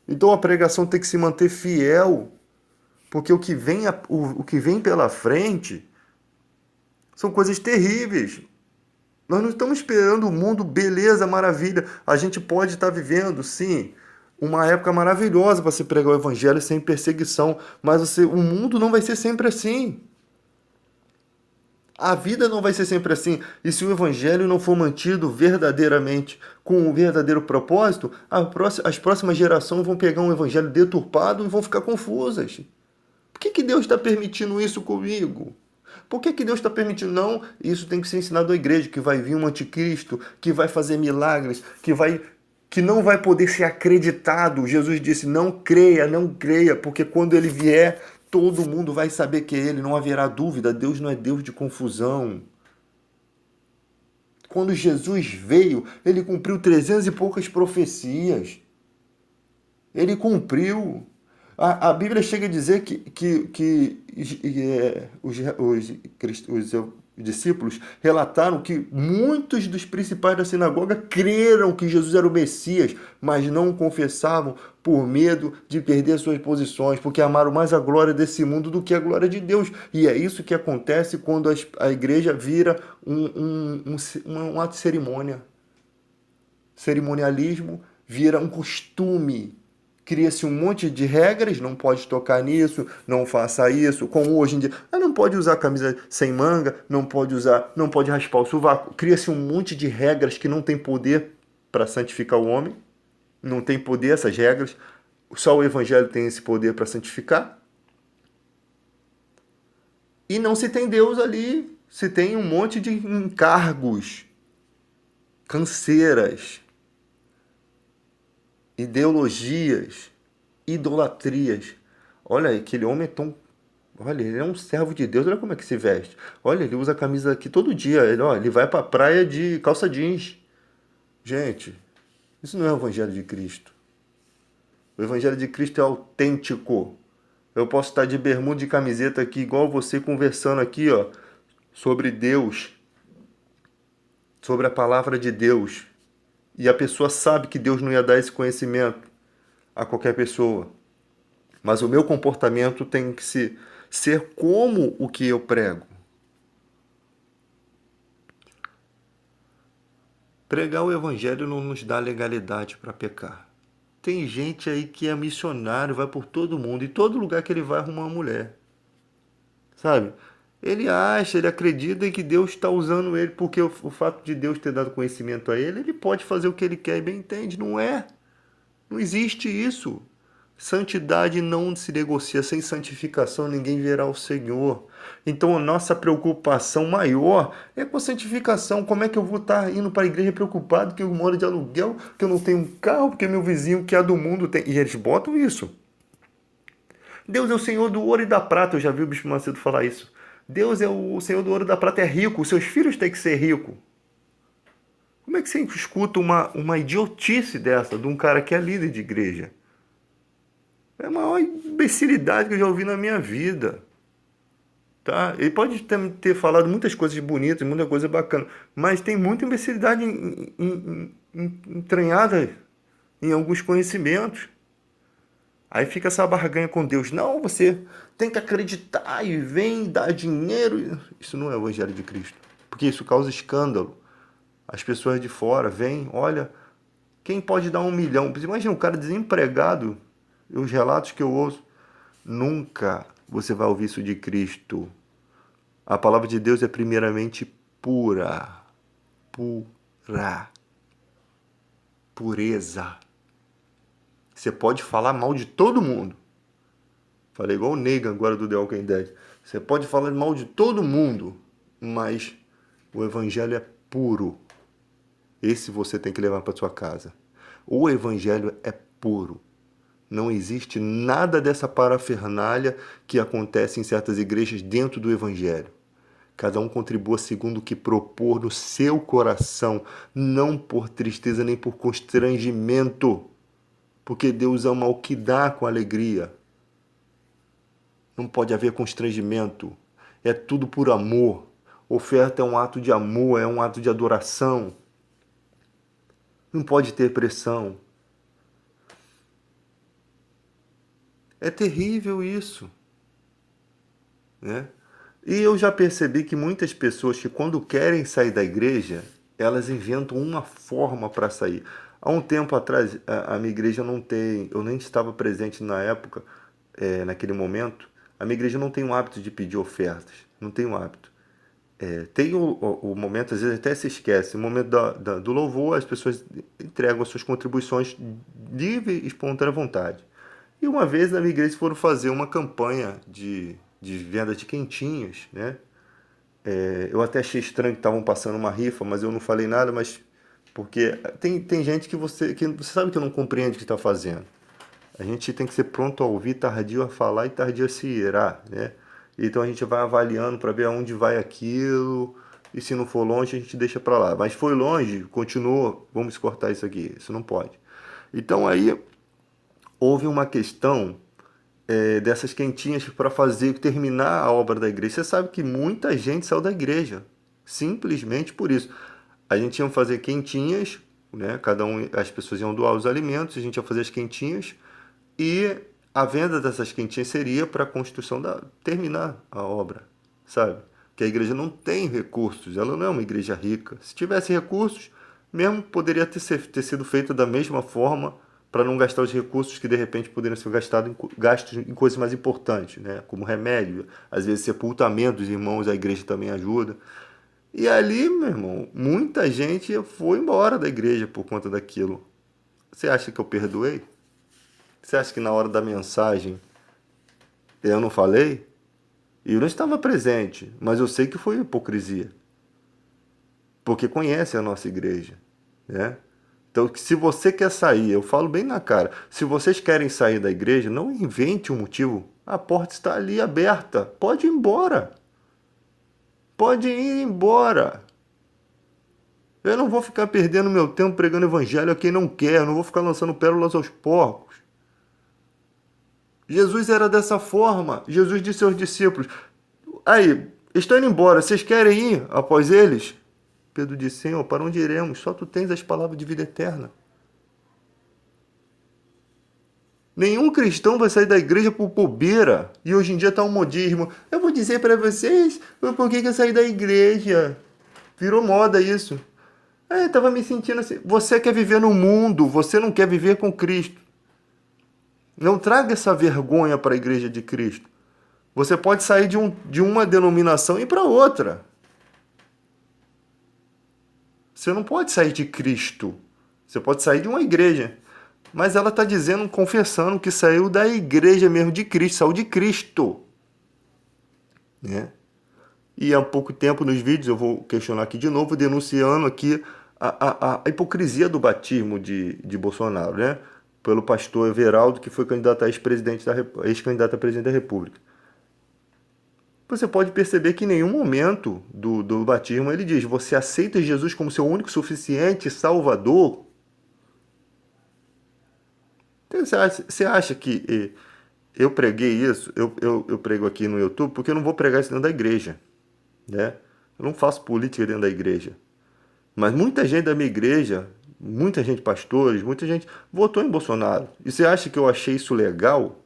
Então a pregação tem que se manter fiel. Porque o que vem pela frente são coisas terríveis. Nós não estamos esperando o mundo, beleza, maravilha. A gente pode estar vivendo, sim, uma época maravilhosa para se pregar o evangelho sem perseguição. Mas o mundo não vai ser sempre assim. A vida não vai ser sempre assim. E se o evangelho não for mantido verdadeiramente com o verdadeiro propósito, as próximas gerações vão pegar um evangelho deturpado e vão ficar confusas. Por que Deus está permitindo isso comigo? Por que Deus está permitindo? Não, isso tem que ser ensinado à igreja, que vai vir um anticristo, que vai fazer milagres, que não vai poder ser acreditado. Jesus disse, não creia, porque quando ele vier, todo mundo vai saber que é ele, não haverá dúvida. Deus não é Deus de confusão. Quando Jesus veio, ele cumpriu 300 e poucas profecias. Ele cumpriu. A Bíblia chega a dizer que os discípulos relataram que muitos dos principais da sinagoga creram que Jesus era o Messias, mas não o confessavam por medo de perder suas posições, porque amaram mais a glória desse mundo do que a glória de Deus. E é isso que acontece quando a igreja vira um ato de cerimônia. cerimonialismo vira um costume. Cria-se um monte de regras, não pode tocar nisso, não faça isso, como hoje em dia. Não pode usar camisa sem manga, não pode raspar o sovaco. Cria-se um monte de regras que não tem poder para santificar o homem. Não tem poder essas regras. Só o evangelho tem esse poder para santificar. E não se tem Deus ali, se tem um monte de encargos, canseiras, ideologias, idolatrias. Olha, aquele homem é tão... Olha, ele é um servo de Deus, olha como é que se veste. Olha, ele usa a camisa aqui todo dia. Ele vai para a praia de calça jeans. Gente, isso não é o Evangelho de Cristo. O Evangelho de Cristo é autêntico. Eu posso estar de bermuda e camiseta aqui, igual você, conversando aqui, ó, sobre Deus, sobre a palavra de Deus. E a pessoa sabe que Deus não ia dar esse conhecimento a qualquer pessoa. Mas o meu comportamento tem que ser como o que eu prego. Pregar o evangelho não nos dá legalidade para pecar. Tem gente aí que é missionário, vai por todo mundo, e todo lugar que ele vai arrumar uma mulher. Sabe? Ele acredita em que Deus está usando ele, porque o fato de Deus ter dado conhecimento a ele, ele pode fazer o que ele quer e bem entende. Não é. Não existe isso. Santidade não se negocia. Sem santificação ninguém verá o Senhor. Então a nossa preocupação maior é com a santificação. Como é que eu vou estar indo para a igreja preocupado que eu moro de aluguel, que eu não tenho um carro, porque meu vizinho que é do mundo tem... E eles botam isso. Deus é o Senhor do ouro e da prata. Eu já vi o Bispo Macedo falar isso. Deus é o Senhor do ouro e da prata, é rico. Os seus filhos têm que ser ricos. Como é que você escuta uma idiotice dessa de um cara que é líder de igreja? É a maior imbecilidade que eu já ouvi na minha vida. Tá? Ele pode ter falado muitas coisas bonitas, muita coisa bacana, mas tem muita imbecilidade entranhada em alguns conhecimentos. Aí fica essa barganha com Deus. Não, você tem que acreditar e vem dar dinheiro. Isso não é o Evangelho de Cristo, porque isso causa escândalo. As pessoas de fora vêm, olha, quem pode dar 1 milhão? Imagina um cara desempregado, os relatos que eu ouço, nunca você vai ouvir isso de Cristo. A palavra de Deus é primeiramente pura, pureza. Você pode falar mal de todo mundo. Falei igual o Negan agora do The Walking Dead. Você pode falar mal de todo mundo, mas o evangelho é puro. Esse você tem que levar para sua casa. O evangelho é puro. Não existe nada dessa parafernália que acontece em certas igrejas dentro do evangelho. Cada um contribua segundo o que propor no seu coração, não por tristeza nem por constrangimento, porque Deus ama o que dá com alegria. Não pode haver constrangimento. É tudo por amor. Oferta é um ato de amor, é um ato de adoração. Não pode ter pressão. É terrível isso, né? E eu já percebi que muitas pessoas que quando querem sair da igreja, elas inventam uma forma para sair. Há um tempo atrás, a minha igreja não tem, eu nem estava presente na época, naquele momento, a minha igreja não tem o hábito de pedir ofertas, não tem o hábito. Tem o momento, às vezes até se esquece, o momento do louvor, as pessoas entregam as suas contribuições livre e espontânea vontade. E uma vez na minha igreja foram fazer uma campanha de venda de quentinhas, né? Eu até achei estranho que estavam passando uma rifa, mas eu não falei nada, mas porque tem gente que você sabe que não compreende o que está fazendo. A gente tem que ser pronto a ouvir, tardio a falar e tardio a se irar, né? Então a gente vai avaliando para ver aonde vai aquilo, e se não for longe a gente deixa para lá. Mas foi longe, continua, vamos cortar isso aqui, isso não pode. Então aí houve uma questão dessas quentinhas para terminar a obra da igreja. Você sabe que muita gente saiu da igreja, simplesmente por isso. A gente ia fazer quentinhas, né? As pessoas iam doar os alimentos, a gente ia fazer as quentinhas, e a venda dessas quentinhas seria para a construção terminar a obra, sabe? Que a igreja não tem recursos, ela não é uma igreja rica. Se tivesse recursos, mesmo poderia ter sido feito da mesma forma para não gastar os recursos que de repente poderiam ser gastos em coisas mais importantes, né? Como remédio, às vezes sepultamento dos irmãos, a igreja também ajuda. E ali, meu irmão, muita gente foi embora da igreja por conta daquilo. Você acha que eu perdoei? Você acha que na hora da mensagem eu não falei? Eu não estava presente, mas eu sei que foi hipocrisia. Porque conhece a nossa igreja, né? Então, se você quer sair, eu falo bem na cara, se vocês querem sair da igreja, não invente um motivo. A porta está ali aberta. Pode ir embora. Pode ir embora. Eu não vou ficar perdendo meu tempo pregando evangelho a quem não quer. Eu não vou ficar lançando pérolas aos porcos. Jesus era dessa forma. Jesus disse aos discípulos: aí, estão indo embora, vocês querem ir após eles? Pedro disse: Senhor, para onde iremos? Só tu tens as palavras de vida eterna. Nenhum cristão vai sair da igreja por bobeira. E hoje em dia está um modismo. Eu vou dizer para vocês por que eu saí da igreja. Virou moda isso. Eu estava me sentindo assim. Você quer viver no mundo, você não quer viver com Cristo. Não traga essa vergonha para a igreja de Cristo. Você pode sair de uma denominação e ir para outra. Você não pode sair de Cristo. Você pode sair de uma igreja. Mas ela está dizendo, confessando que saiu da igreja mesmo de Cristo, saiu de Cristo. Né? E há pouco tempo nos vídeos, eu vou questionar aqui de novo, denunciando aqui a hipocrisia do batismo de Bolsonaro, né? Pelo pastor Everaldo, que foi candidato a ex-candidato a presidente da República. Você pode perceber que em nenhum momento do batismo ele diz: você aceita Jesus como seu único, suficiente Salvador? Então, você acha que eu preguei isso? Eu prego aqui no YouTube porque eu não vou pregar isso dentro da igreja. Né? Eu não faço política dentro da igreja. Mas muita gente da minha igreja, muita gente, pastores, muita gente votou em Bolsonaro. E você acha que eu achei isso legal?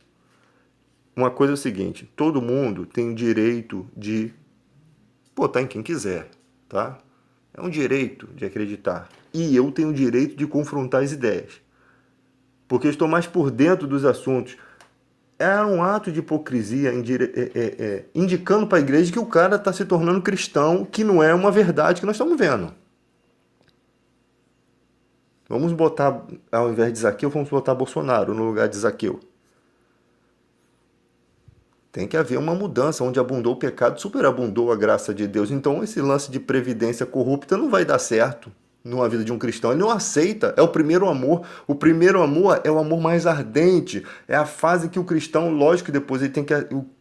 Uma coisa é o seguinte: todo mundo tem o direito de votar em quem quiser, tá? É um direito de acreditar. E eu tenho o direito de confrontar as ideias. Porque eu estou mais por dentro dos assuntos. É um ato de hipocrisia indicando para a igreja que o cara está se tornando cristão, que não é uma verdade que nós estamos vendo. Vamos botar, ao invés de Zaqueu, vamos botar Bolsonaro no lugar de Zaqueu. Tem que haver uma mudança. Onde abundou o pecado, superabundou a graça de Deus. Então esse lance de previdência corrupta não vai dar certo numa vida de um cristão. Ele não aceita. É o primeiro amor. O primeiro amor é o amor mais ardente. É a fase que o cristão, lógico que depois ele tem que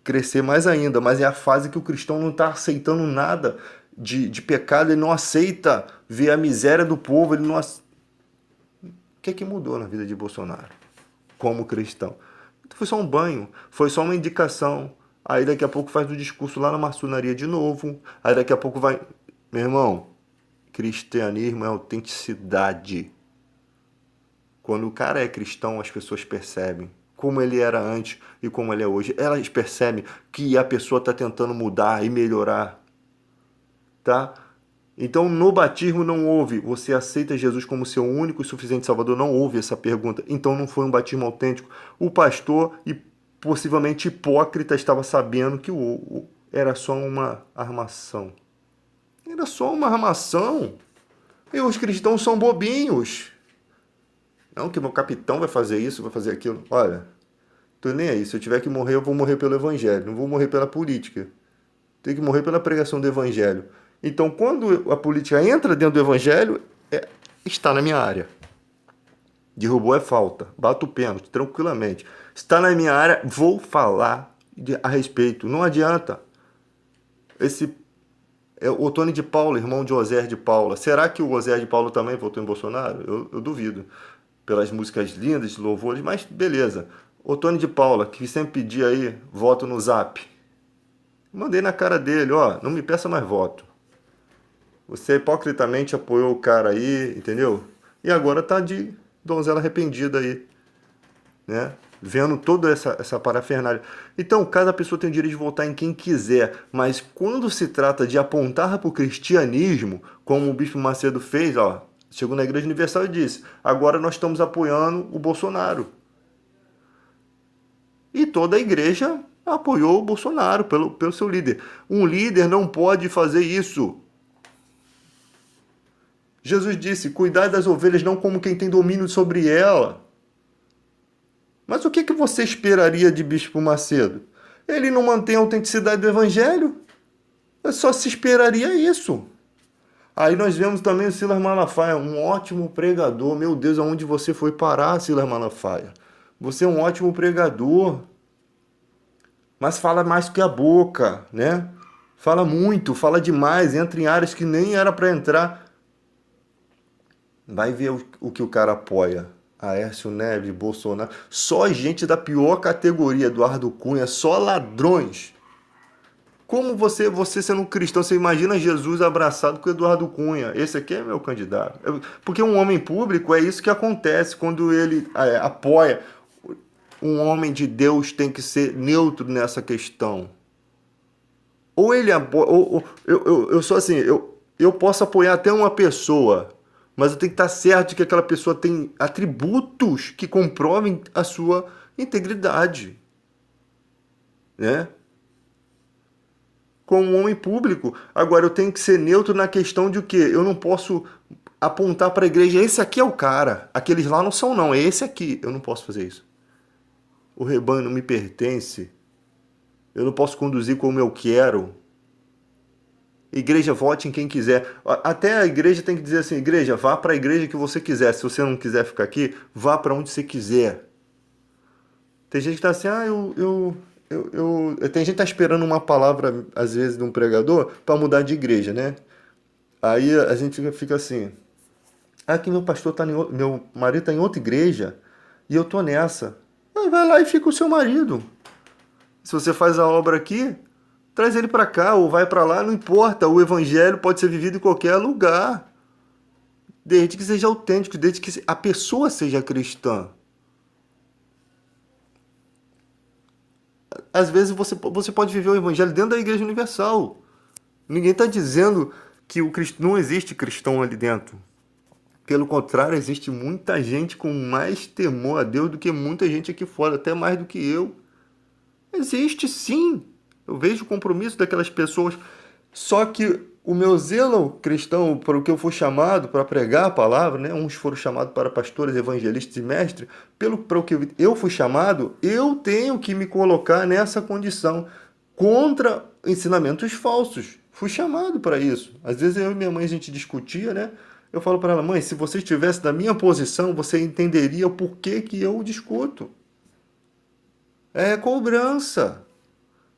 crescer mais ainda, mas é a fase que o cristão não está aceitando nada de pecado. Ele não aceita ver a miséria do povo. Ele não aceita. O que mudou na vida de Bolsonaro como cristão? Foi só um banho, foi só uma indicação. Aí daqui a pouco faz o discurso lá na maçonaria de novo. Aí daqui a pouco vai... Meu irmão, cristianismo é autenticidade. Quando o cara é cristão, as pessoas percebem como ele era antes e como ele é hoje. Elas percebem que a pessoa está tentando mudar e melhorar. Tá? Então, no batismo não houve: você aceita Jesus como seu único e suficiente Salvador? Não houve essa pergunta. Então, não foi um batismo autêntico. O pastor, e possivelmente hipócrita, estava sabendo que era só uma armação. Era só uma armação. E os cristãos são bobinhos. Não que meu capitão vai fazer isso, vai fazer aquilo. Olha, tô nem aí. Se eu tiver que morrer, eu vou morrer pelo evangelho. Não vou morrer pela política. Tenho que morrer pela pregação do evangelho. Então, quando a política entra dentro do evangelho, está na minha área. Derrubou é falta. Bato o pênalti, tranquilamente. Está na minha área, vou falar a respeito. Não adianta. O Tony de Paula, irmão de Oséias de Paula. Será que o Oséias de Paula também votou em Bolsonaro? Eu duvido. Pelas músicas lindas, louvores, mas beleza. O Tony de Paula, que sempre pedia aí voto no Zap. Mandei na cara dele: ó, não me peça mais voto. Você hipocritamente apoiou o cara aí, entendeu? E agora tá de donzela arrependida aí, né? Vendo toda essa parafernália. Então, cada pessoa tem o direito de votar em quem quiser, mas quando se trata de apontar para o cristianismo, como o Bispo Macedo fez, ó, Chegou na Igreja Universal e disse: agora nós estamos apoiando o Bolsonaro. E toda a igreja apoiou o Bolsonaro pelo seu líder. Um líder não pode fazer isso. Jesus disse: cuidar das ovelhas não como quem tem domínio sobre ela. Mas o que você esperaria de Bispo Macedo? Ele não mantém a autenticidade do evangelho? Só se esperaria isso. Aí nós vemos também o Silas Malafaia, um ótimo pregador. Meu Deus, aonde você foi parar, Silas Malafaia? Você é um ótimo pregador, mas fala mais que a boca, né? Fala muito, fala demais, entra em áreas que nem era para entrar. Vai ver o que o cara apoia. Aécio Neves, Bolsonaro. Só gente da pior categoria, Eduardo Cunha, só ladrões. Como você sendo um cristão, você imagina Jesus abraçado com Eduardo Cunha? Esse aqui é meu candidato. Porque um homem público é isso que acontece quando ele apoia. Um homem de Deus tem que ser neutro nessa questão. Ou ele apoia. Eu sou assim, eu posso apoiar até uma pessoa, mas eu tenho que estar certo de que aquela pessoa tem atributos que comprovem a sua integridade, né? Como um homem público. Agora, eu tenho que ser neutro na questão de o quê? Eu não posso apontar para a igreja: esse aqui é o cara, aqueles lá não são não, é esse aqui. Eu não posso fazer isso. O rebanho não me pertence. Eu não posso conduzir como eu quero. Igreja, vote em quem quiser. Até a igreja tem que dizer assim: igreja, vá para a igreja que você quiser. Se você não quiser ficar aqui, vá para onde você quiser. Tem gente que está assim: tem gente que está esperando uma palavra, às vezes, de um pregador para mudar de igreja, né? Aí a gente fica assim: que meu pastor tá meu marido está em outra igreja e eu tô nessa. Aí vai lá e fica o seu marido. Se você faz a obra aqui, traz ele para cá ou vai para lá, não importa. O evangelho pode ser vivido em qualquer lugar, desde que seja autêntico, desde que a pessoa seja cristã. Às vezes você pode viver o evangelho dentro da Igreja Universal. Ninguém está dizendo que não existe cristão ali dentro. Pelo contrário, existe muita gente com mais temor a Deus do que muita gente aqui fora, até mais do que eu. Existe sim. Eu vejo o compromisso daquelas pessoas. Só que o meu zelo cristão, para o que eu fui chamado para pregar a palavra, né? Uns foram chamados para pastores, evangelistas e mestres. Para o que eu fui chamado, eu tenho que me colocar nessa condição contra ensinamentos falsos. Fui chamado para isso. Às vezes eu e minha mãe a gente discutia, né? Eu falo para ela: mãe, se você estivesse na minha posição, você entenderia o porquê que eu discuto. É cobrança.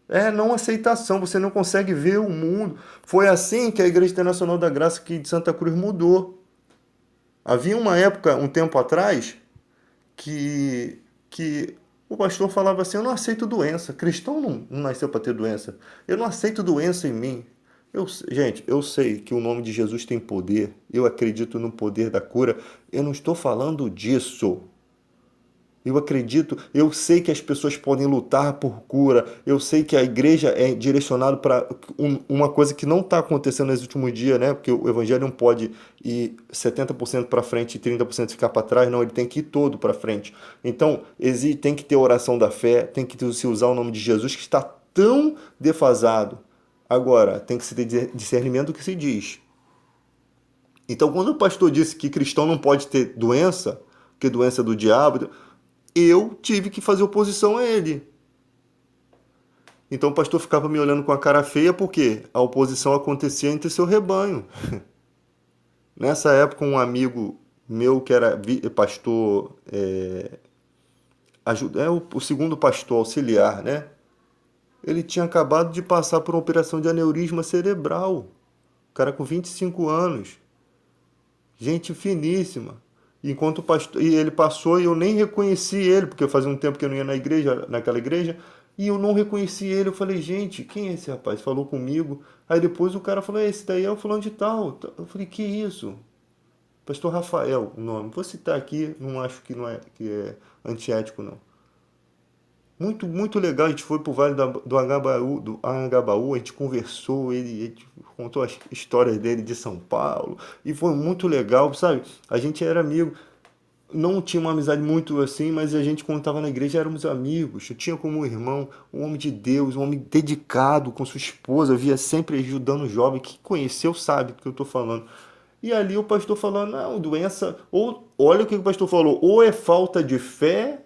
É não aceitação, você não consegue ver o mundo. Foi assim que a Igreja Internacional da Graça aqui de Santa Cruz mudou. Havia uma época, um tempo atrás, que o pastor falava assim: eu não aceito doença. Cristão não nasceu para ter doença. Eu não aceito doença em mim. Gente, eu sei que o nome de Jesus tem poder. Eu acredito no poder da cura. Eu não estou falando disso. Eu acredito, eu sei que as pessoas podem lutar por cura, eu sei que a igreja é direcionada para uma coisa que não está acontecendo nos últimos dias, né? Porque o evangelho não pode ir 70% para frente e 30% ficar para trás, não, ele tem que ir todo para frente. Então, tem que ter oração da fé, tem que se usar o nome de Jesus, que está tão defasado. Agora, tem que se ter discernimento do que se diz. Então, quando o pastor disse que cristão não pode ter doença, que doença é do diabo, eu tive que fazer oposição a ele. Então o pastor ficava me olhando com a cara feia porque a oposição acontecia entre seu rebanho. Nessa época, um amigo meu que era pastor, o segundo pastor auxiliar, né? Ele tinha acabado de passar por uma operação de aneurisma cerebral. O cara com 25 anos. Gente finíssima. Enquanto o pastor, e ele passou e eu nem reconheci ele, porque fazia um tempo que eu não ia naquela igreja, e eu não reconheci ele. Eu falei: gente, quem é esse rapaz? Falou comigo. Aí depois o cara falou: esse daí é o fulano de tal. Eu falei: que isso? Pastor Rafael, o nome. Vou citar aqui, não acho que é antiético, não. Muito, muito legal. A gente foi pro Vale do Anhangabaú, a gente conversou, ele contou as histórias dele de São Paulo, e foi muito legal, sabe? A gente era amigo, não tinha uma amizade muito assim, mas a gente, quando estava na igreja, éramos amigos. Eu tinha como irmão um homem de Deus, um homem dedicado com sua esposa, via sempre ajudando o jovem. Que conheceu sabe do que eu estou falando. E ali o pastor falando, não, doença, ou olha o que o pastor falou, ou é falta de fé,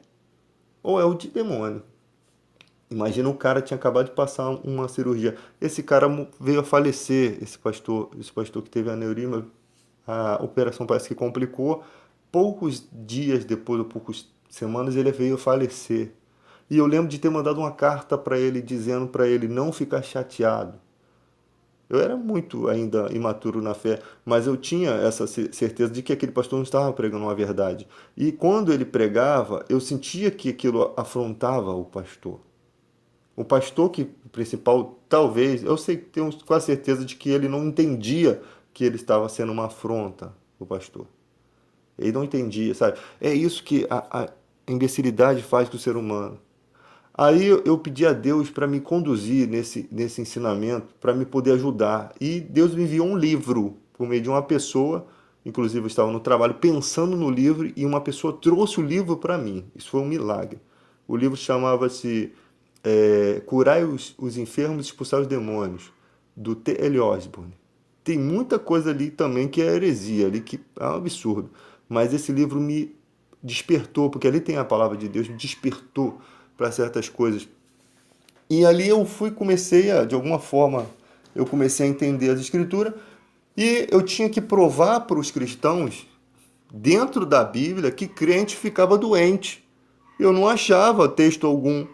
ou é o de demônio. Imagina, o cara tinha acabado de passar uma cirurgia. Esse cara veio a falecer, esse pastor que teve aneurisma, a operação parece que complicou. Poucos dias depois, ou poucas semanas, ele veio a falecer. E eu lembro de ter mandado uma carta para ele, dizendo para ele não ficar chateado. Eu era muito ainda imaturo na fé, mas eu tinha essa certeza de que aquele pastor não estava pregando uma verdade. E quando ele pregava, eu sentia que aquilo afrontava o pastor. O pastor que principal, talvez, eu sei, tenho quase certeza de que ele não entendia que ele estava sendo uma afronta, o pastor. Ele não entendia, sabe? É isso que a imbecilidade faz com o ser humano. Aí eu pedi a Deus para me conduzir nesse ensinamento, para me poder ajudar. E Deus me enviou um livro por meio de uma pessoa, inclusive eu estava no trabalho pensando no livro e uma pessoa trouxe o livro para mim. Isso foi um milagre. O livro chamava-se Curai os Enfermos e Expulsar os Demônios, do T.L. Osborne. Tem muita coisa ali também que é heresia, ali que é um absurdo. Mas esse livro me despertou, porque ali tem a palavra de Deus, me despertou para certas coisas. E ali eu comecei a, de alguma forma, eu comecei a entender as escrituras e eu tinha que provar para os cristãos, dentro da Bíblia, que crente ficava doente. Eu não achava texto algum.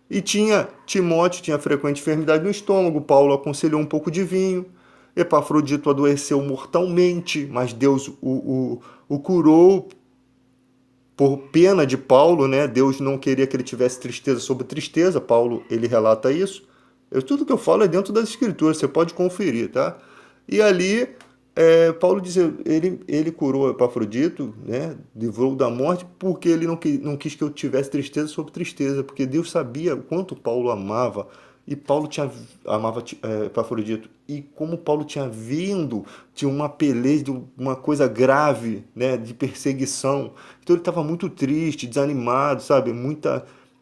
E Timóteo tinha frequente enfermidade no estômago, Paulo aconselhou um pouco de vinho. Epafrodito adoeceu mortalmente, mas Deus o curou por pena de Paulo, né? Deus não queria que ele tivesse tristeza sobre tristeza. Paulo, ele relata isso. Tudo que eu falo é dentro das escrituras, você pode conferir, tá? E ali, Paulo diz, ele curou Epafrodito, né? Livrou da morte, porque ele não quis que eu tivesse tristeza sobre tristeza, porque Deus sabia o quanto Paulo amava, e Paulo amava Epafrodito, e como Paulo tinha vindo de uma peleja, de uma coisa grave, né, de perseguição, então ele estava muito triste, desanimado, sabe,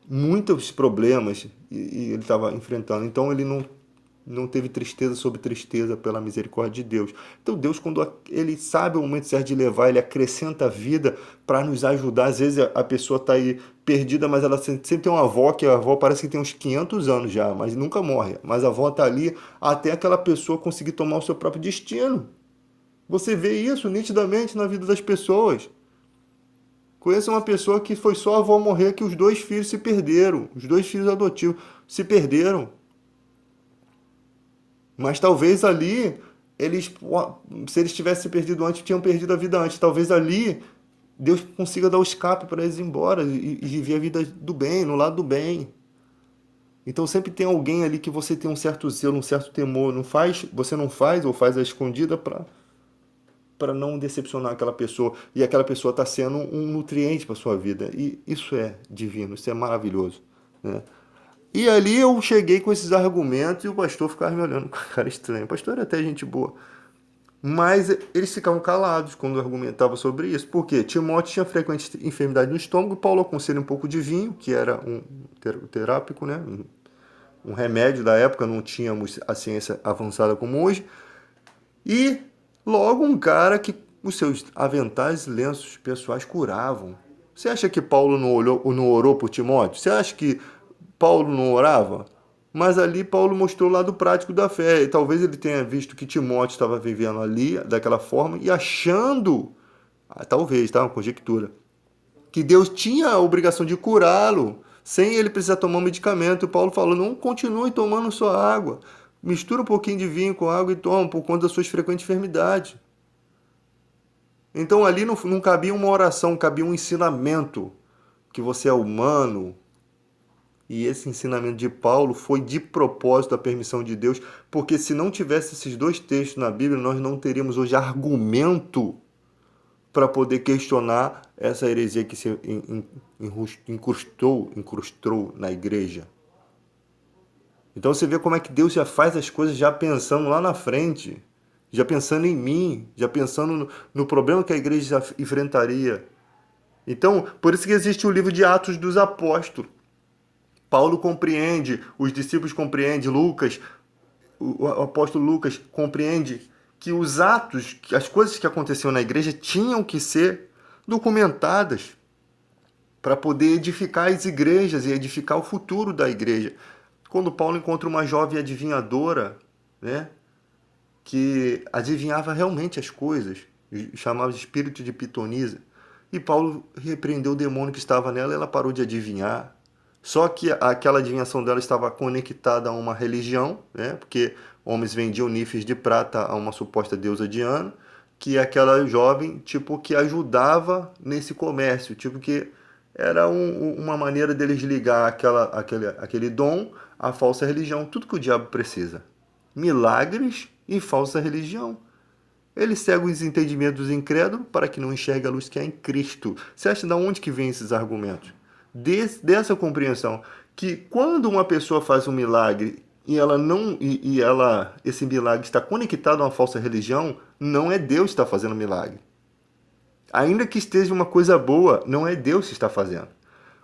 muitos problemas e ele estava enfrentando, então ele não teve tristeza sobre tristeza pela misericórdia de Deus. Então Deus, quando ele sabe o momento certo de levar, ele acrescenta vida para nos ajudar. Às vezes a pessoa está aí perdida, mas ela sempre tem uma avó, que a avó parece que tem uns 500 anos já, mas nunca morre. Mas a avó está ali até aquela pessoa conseguir tomar o seu próprio destino. Você vê isso nitidamente na vida das pessoas. Conheço uma pessoa que foi só a avó morrer que os dois filhos se perderam. Os dois filhos adotivos se perderam. Mas talvez ali, se eles tivessem se perdido antes, tinham perdido a vida antes. Talvez ali Deus consiga dar o escape para eles ir embora e viver a vida do bem, no lado do bem. Então sempre tem alguém ali que você tem um certo zelo, um certo temor. Você não faz ou faz a escondida para não decepcionar aquela pessoa. E aquela pessoa está sendo um nutriente para sua vida. E isso é divino, isso é maravilhoso, né? E ali eu cheguei com esses argumentos e o pastor ficava me olhando com a cara estranha. O pastor era até gente boa. Mas eles ficavam calados quando eu argumentava sobre isso. Por quê? Timóteo tinha frequente enfermidade no estômago, Paulo aconselha um pouco de vinho, que era um terápico, né? Um remédio da época, não tínhamos a ciência avançada como hoje. E logo um cara que os seus aventais e lenços pessoais curavam. Você acha que Paulo não orou por Timóteo? Você acha que Paulo não orava? Mas ali Paulo mostrou o lado prático da fé. E talvez ele tenha visto que Timóteo estava vivendo ali daquela forma e achando, talvez, tá? Uma conjectura, que Deus tinha a obrigação de curá-lo sem ele precisar tomar um medicamento. E Paulo falou, não continue tomando sua água. Mistura um pouquinho de vinho com água e toma por conta das suas frequentes enfermidades. Então ali não cabia uma oração, cabia um ensinamento, que você é humano. E esse ensinamento de Paulo foi de propósito a permissão de Deus, porque se não tivesse esses dois textos na Bíblia, nós não teríamos hoje argumento para poder questionar essa heresia que se incrustou na igreja. Então você vê como é que Deus já faz as coisas já pensando lá na frente, já pensando em mim, já pensando no problema que a igreja enfrentaria. Então, por isso que existe o livro de Atos dos Apóstolos. Paulo compreende, os discípulos compreendem, Lucas, o apóstolo Lucas compreende que os atos, que as coisas que aconteciam na igreja tinham que ser documentadas para poder edificar as igrejas e edificar o futuro da igreja. Quando Paulo encontra uma jovem adivinhadora, né, que adivinhava realmente as coisas, chamava de espírito de pitonisa, e Paulo repreendeu o demônio que estava nela e ela parou de adivinhar. Só que aquela adivinhação dela estava conectada a uma religião, né, porque homens vendiam nifes de prata a uma suposta deusa Diana, que aquela jovem, tipo, que ajudava nesse comércio, tipo, que era uma maneira deles ligar aquele dom à falsa religião, tudo que o diabo precisa. Milagres e falsa religião. Ele cega os entendimentos dos incrédulos para que não enxergue a luz que é em Cristo. Você acha de onde que vem esses argumentos? Dessa compreensão que quando uma pessoa faz um milagre e ela não esse milagre está conectado a uma falsa religião, não é Deus que está fazendo o milagre. Ainda que esteja uma coisa boa, não é Deus que está fazendo.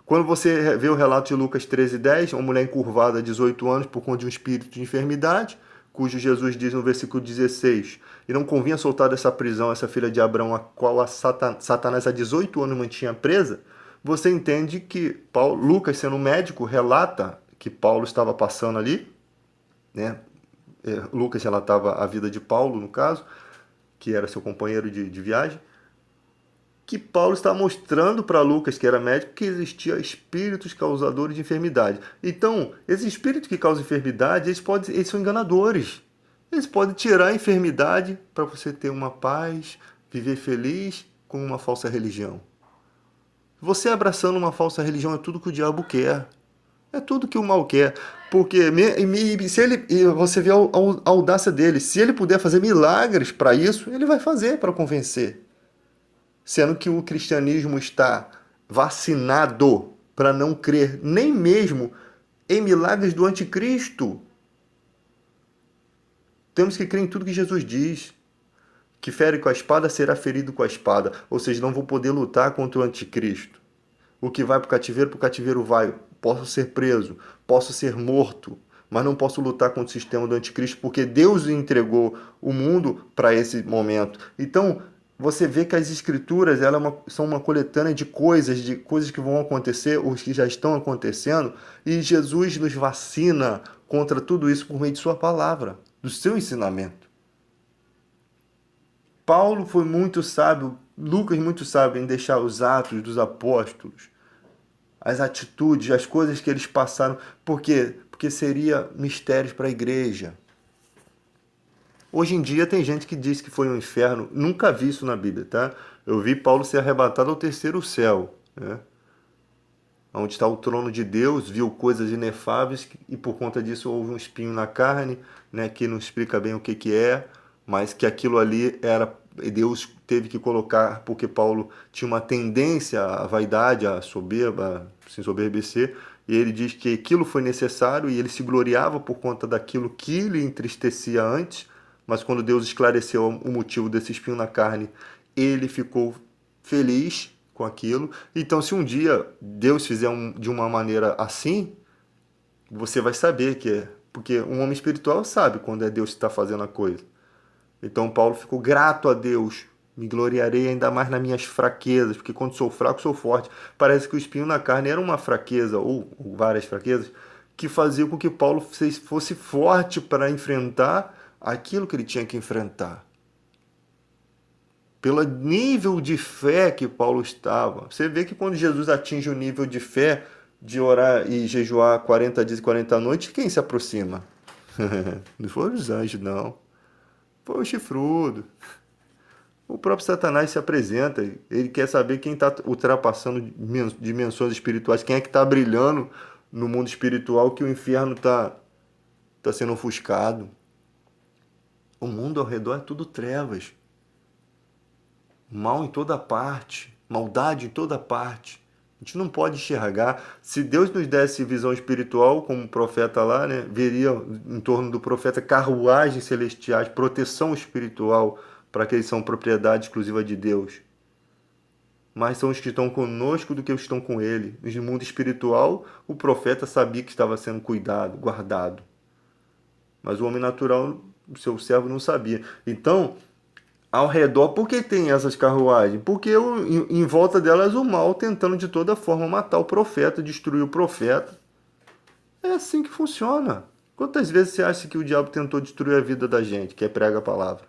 Quando você vê o relato de Lucas 13:10, uma mulher encurvada de 18 anos por conta de um espírito de enfermidade, cujo Jesus diz no versículo 16, e não convinha soltar dessa prisão essa filha de Abraão, a qual Satanás há 18 anos mantinha presa, você entende que Lucas, sendo médico, relata que Paulo estava passando ali, né? Lucas relatava a vida de Paulo, no caso, que era seu companheiro de viagem, que Paulo está mostrando para Lucas, que era médico, que existia espíritos causadores de enfermidade. Então, esses espíritos que causam enfermidade, eles são enganadores. Eles podem tirar a enfermidade para você ter uma paz, viver feliz com uma falsa religião. Você abraçando uma falsa religião é tudo que o diabo quer. É tudo que o mal quer. Porque se ele, você vê a audácia dele. Se ele puder fazer milagres para isso, ele vai fazer para convencer. Sendo que o cristianismo está vacinado para não crer nem mesmo em milagres do anticristo. Temos que crer em tudo que Jesus diz. Que fere com a espada será ferido com a espada. Ou seja, não vou poder lutar contra o anticristo. O que vai para o cativeiro vai. Posso ser preso, posso ser morto, mas não posso lutar contra o sistema do anticristo, porque Deus entregou o mundo para esse momento. Então, você vê que as escrituras são uma coletânea de coisas que vão acontecer, ou que já estão acontecendo, e Jesus nos vacina contra tudo isso por meio de sua palavra, do seu ensinamento. Paulo foi muito sábio, Lucas muito sábio em deixar os atos dos apóstolos, as atitudes, as coisas que eles passaram. Por quê? Porque seria mistérios para a igreja. Hoje em dia tem gente que diz que foi um inferno. Nunca vi isso na Bíblia, tá? Eu vi Paulo ser arrebatado ao terceiro céu, né? Onde está o trono de Deus, viu coisas inefáveis e por conta disso houve um espinho na carne, né? Que não explica bem o que é, mas que aquilo ali era... Deus teve que colocar, porque Paulo tinha uma tendência à vaidade, à soberba, a se ensoberbecer, e ele diz que aquilo foi necessário e ele se gloriava por conta daquilo que lhe entristecia antes, mas quando Deus esclareceu o motivo desse espinho na carne, ele ficou feliz com aquilo. Então, se um dia Deus fizer de uma maneira assim, você vai saber que é. Porque um homem espiritual sabe quando é Deus que está fazendo a coisa. Então Paulo ficou grato a Deus. Me gloriarei ainda mais nas minhas fraquezas, porque quando sou fraco, sou forte. Parece que o espinho na carne era uma fraqueza, ou várias fraquezas, que fazia com que Paulo fosse forte para enfrentar aquilo que ele tinha que enfrentar. Pelo nível de fé que Paulo estava. Você vê que quando Jesus atinge o nível de fé de orar e jejuar 40 dias e 40 noites, quem se aproxima? Não foram os anjos, não. Foi o chifrudo. O próprio Satanás se apresenta. Ele quer saber quem está ultrapassando dimensões espirituais, quem é que está brilhando no mundo espiritual, que o inferno está sendo ofuscado. O mundo ao redor é tudo trevas. mal em toda parte, maldade em toda parte. A gente não pode enxergar. Se Deus nos desse visão espiritual, como o profeta lá, né, veria em torno do profeta carruagens celestiais, proteção espiritual, para que eles são propriedade exclusiva de Deus. Mas são os que estão conosco do que os que estão com ele. No mundo espiritual, o profeta sabia que estava sendo cuidado, guardado. Mas o homem natural, o seu servo, não sabia. Então, ao redor, por que tem essas carruagens? Porque em volta delas o mal tentando de toda forma matar o profeta, destruir o profeta. É assim que funciona. Quantas vezes você acha que o diabo tentou destruir a vida da gente, que é prega a palavra?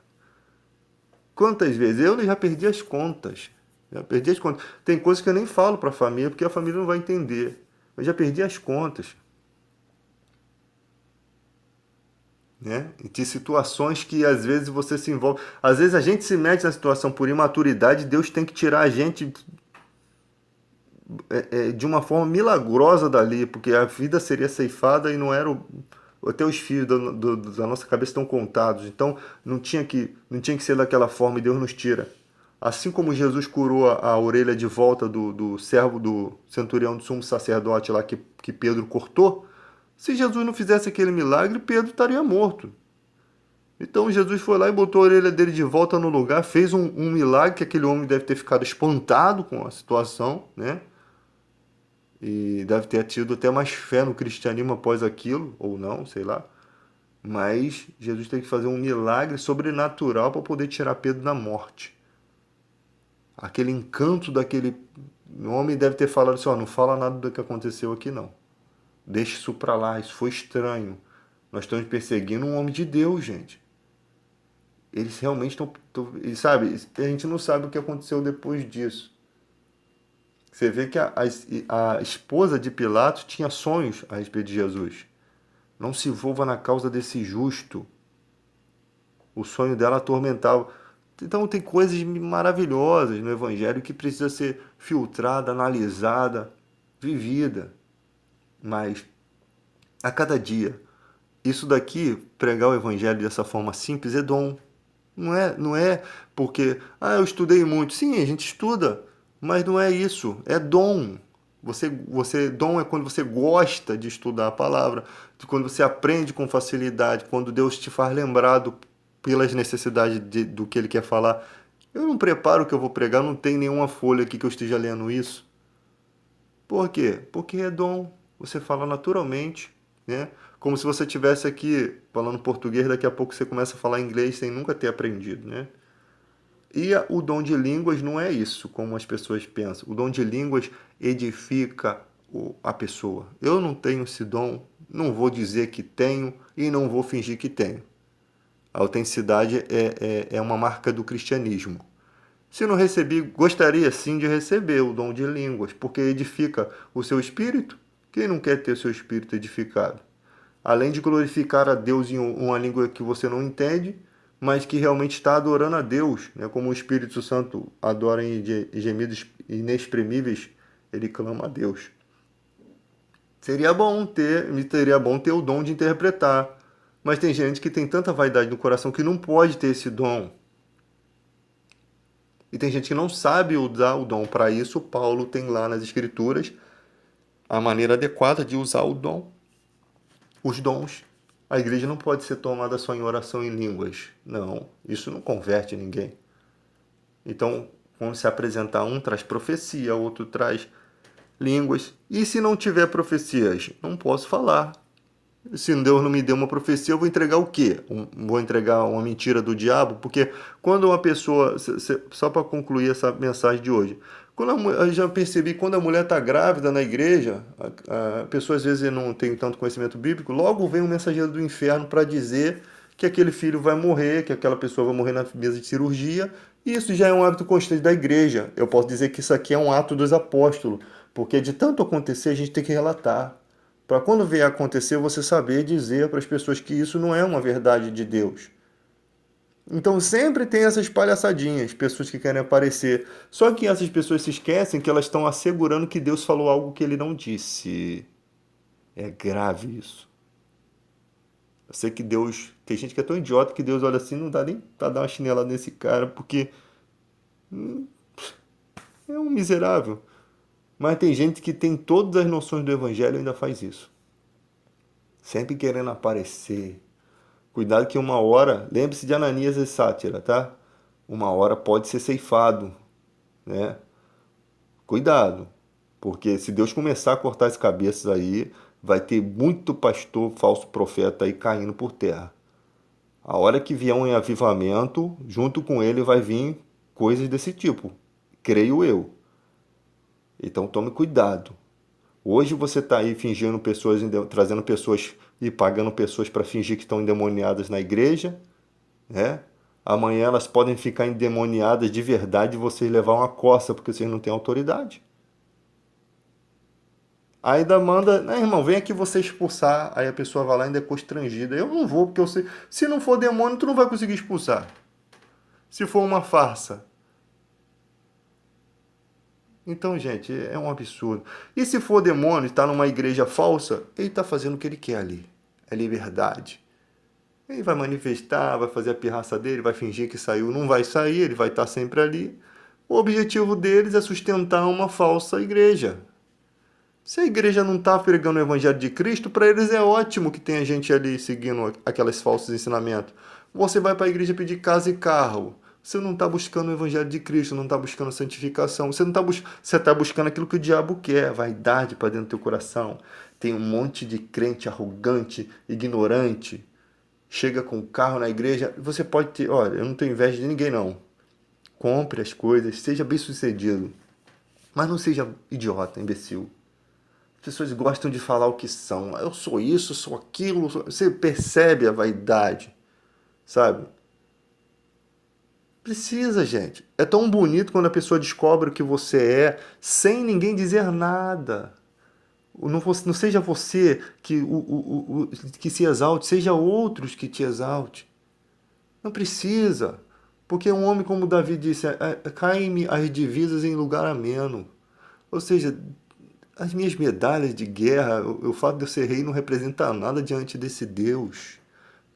Quantas vezes? Eu já perdi as contas. Já perdi as contas. Tem coisas que eu nem falo para a família, porque a família não vai entender. Eu já perdi as contas. Né? E de situações que às vezes você se envolve. Às vezes a gente se mete na situação por imaturidade, Deus tem que tirar a gente de uma forma milagrosa dali, porque a vida seria ceifada e não era até os fios da nossa cabeça estão contados. Então não tinha que ser daquela forma e Deus nos tira. Assim como Jesus curou a orelha de volta do servo do centurião do sumo sacerdote lá que Pedro cortou, se Jesus não fizesse aquele milagre, Pedro estaria morto. Então Jesus foi lá e botou a orelha dele de volta no lugar, fez um milagre que aquele homem deve ter ficado espantado com a situação, né? E deve ter tido até mais fé no cristianismo após aquilo, ou não, sei lá. Mas Jesus teve que fazer um milagre sobrenatural para poder tirar Pedro da morte. Aquele encanto daquele homem deve ter falado assim, ó, não fala nada do que aconteceu aqui não. Deixa isso para lá, isso foi estranho. Nós estamos perseguindo um homem de Deus, gente. Eles realmente estão, sabe, a gente não sabe o que aconteceu depois disso. Você vê que a esposa de Pilatos tinha sonhos a respeito de Jesus. Não se envolva na causa desse justo. O sonho dela atormentava. Então tem coisas maravilhosas no Evangelho que precisa ser filtrada, analisada, vivida. Mas a cada dia, isso daqui, pregar o Evangelho dessa forma simples, é dom. Não é porque, eu estudei muito. Sim, a gente estuda, mas não é isso. É dom. Dom é quando você gosta de estudar a palavra, quando você aprende com facilidade, quando Deus te faz lembrado pelas necessidades do que Ele quer falar. Eu não preparo o que eu vou pregar, não tem nenhuma folha aqui que eu esteja lendo isso. Por quê? Porque é dom. Você fala naturalmente, né? Como se você estivesse aqui falando português, daqui a pouco você começa a falar inglês sem nunca ter aprendido, né? E o dom de línguas não é isso, como as pessoas pensam. O dom de línguas edifica a pessoa. Eu não tenho esse dom, não vou dizer que tenho e não vou fingir que tenho. A autenticidade é uma marca do cristianismo. Se não recebi, gostaria sim de receber o dom de línguas, porque edifica o seu espírito. Quem não quer ter o seu espírito edificado? Além de glorificar a Deus em uma língua que você não entende, mas que realmente está adorando a Deus, né? Como o Espírito Santo adora em gemidos inexprimíveis, ele clama a Deus. Seria bom ter o dom de interpretar, mas tem gente que tem tanta vaidade no coração que não pode ter esse dom. E tem gente que não sabe usar o dom. Para isso, Paulo tem lá nas Escrituras a maneira adequada de usar o dom, os dons. A igreja não pode ser tomada só em oração em línguas. Não, isso não converte ninguém. Então, quando se apresentar, um traz profecia, outro traz línguas. E se não tiver profecias? Não posso falar. Se Deus não me deu uma profecia, eu vou entregar o quê? Vou entregar uma mentira do diabo? Porque quando uma pessoa... Só para concluir essa mensagem de hoje. Eu já percebi quando a mulher está grávida na igreja, a pessoa às vezes não tem tanto conhecimento bíblico, logo vem um mensageiro do inferno para dizer que aquele filho vai morrer, que aquela pessoa vai morrer na mesa de cirurgia, e isso já é um hábito constante da igreja. Eu posso dizer que isso aqui é um ato dos apóstolos, porque de tanto acontecer a gente tem que relatar. Para quando vier a acontecer, você saber dizer para as pessoas que isso não é uma verdade de Deus. Então sempre tem essas palhaçadinhas, pessoas que querem aparecer. Só que essas pessoas se esquecem que elas estão assegurando que Deus falou algo que ele não disse. É grave isso. Eu sei que Deus... Tem gente que é tão idiota que Deus olha assim, não dá nem pra dar uma chinelada nesse cara, porque É um miserável. Mas tem gente que tem todas as noções do evangelho e ainda faz isso. Sempre querendo aparecer. Cuidado que uma hora, lembre-se de Ananias e Sátira, tá? Uma hora pode ser ceifado, né? Cuidado, porque se Deus começar a cortar as cabeças aí, vai ter muito pastor falso profeta aí caindo por terra. A hora que vier um avivamento, junto com ele vai vir coisas desse tipo, creio eu. Então tome cuidado. Hoje você está aí fingindo pessoas, trazendo pessoas e pagando pessoas para fingir que estão endemoniadas na igreja, né? Amanhã elas podem ficar endemoniadas de verdade e vocês levar uma coça porque vocês não têm autoridade. Aí ainda manda, né, irmão, vem aqui você expulsar. Aí a pessoa vai lá ainda é constrangida. Eu não vou, porque eu sei. Se não for demônio, tu não vai conseguir expulsar. Se for uma farsa. Então, gente, é um absurdo. E se for demônio e está numa igreja falsa, ele está fazendo o que ele quer ali. É liberdade. Ele vai manifestar, vai fazer a pirraça dele, vai fingir que saiu, não vai sair, ele vai estar sempre ali. O objetivo deles é sustentar uma falsa igreja. Se a igreja não está pregando o evangelho de Cristo, para eles é ótimo que tenha gente ali seguindo aqueles falsos ensinamentos. Você vai para a igreja pedir casa e carro. Você não está buscando o evangelho de Cristo, não está buscando santificação. Você não está você tá buscando aquilo que o diabo quer, vaidade para dentro do teu coração. Tem um monte de crente arrogante, ignorante, chega com o carro na igreja. Você pode ter, olha, eu não tenho inveja de ninguém não. Compre as coisas, seja bem-sucedido, mas não seja idiota, imbecil. As pessoas gostam de falar o que são. Eu sou isso, sou aquilo. Você percebe a vaidade, sabe? Precisa, gente. É tão bonito quando a pessoa descobre o que você é sem ninguém dizer nada. Não seja você que se exalte, seja outros que te exalte. Não precisa. Porque um homem, como Davi disse, caem-me as divisas em lugar ameno. Ou seja, as minhas medalhas de guerra, o fato de eu ser rei não representa nada diante desse Deus,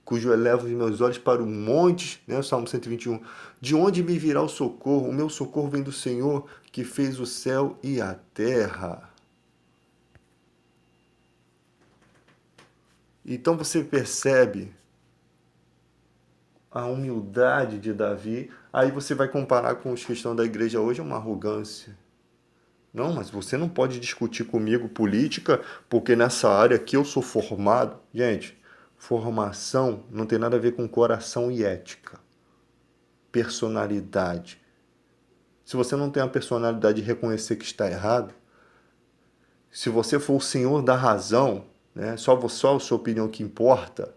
cujo eleva os meus olhos para o monte, né? Salmo 121. De onde me virá o socorro? O meu socorro vem do Senhor, que fez o céu e a terra. Então você percebe a humildade de Davi, aí você vai comparar com os cristãos da igreja hoje, é uma arrogância. Não, mas você não pode discutir comigo política, porque nessa área aqui eu sou formado. Gente, formação não tem nada a ver com coração e ética. Personalidade. Se você não tem a personalidade de reconhecer que está errado, se você for o senhor da razão, né, só a sua opinião que importa,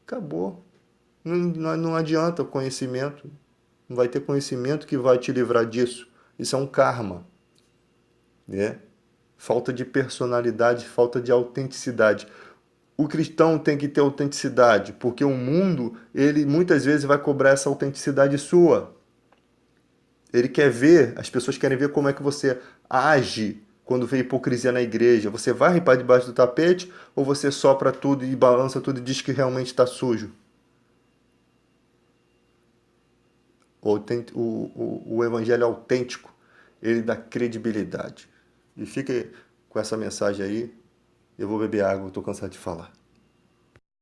acabou. Não adianta o conhecimento. Não vai ter conhecimento que vai te livrar disso. Isso é um karma, né? Falta de personalidade, falta de autenticidade. O cristão tem que ter autenticidade, porque o mundo, ele muitas vezes vai cobrar essa autenticidade sua. Ele quer ver, as pessoas querem ver como é que você age quando vê hipocrisia na igreja. Você vai para debaixo do tapete ou você sopra tudo e balança tudo e diz que realmente está sujo? O evangelho autêntico, ele dá credibilidade. E fique com essa mensagem aí. Eu vou beber água, estou cansado de falar.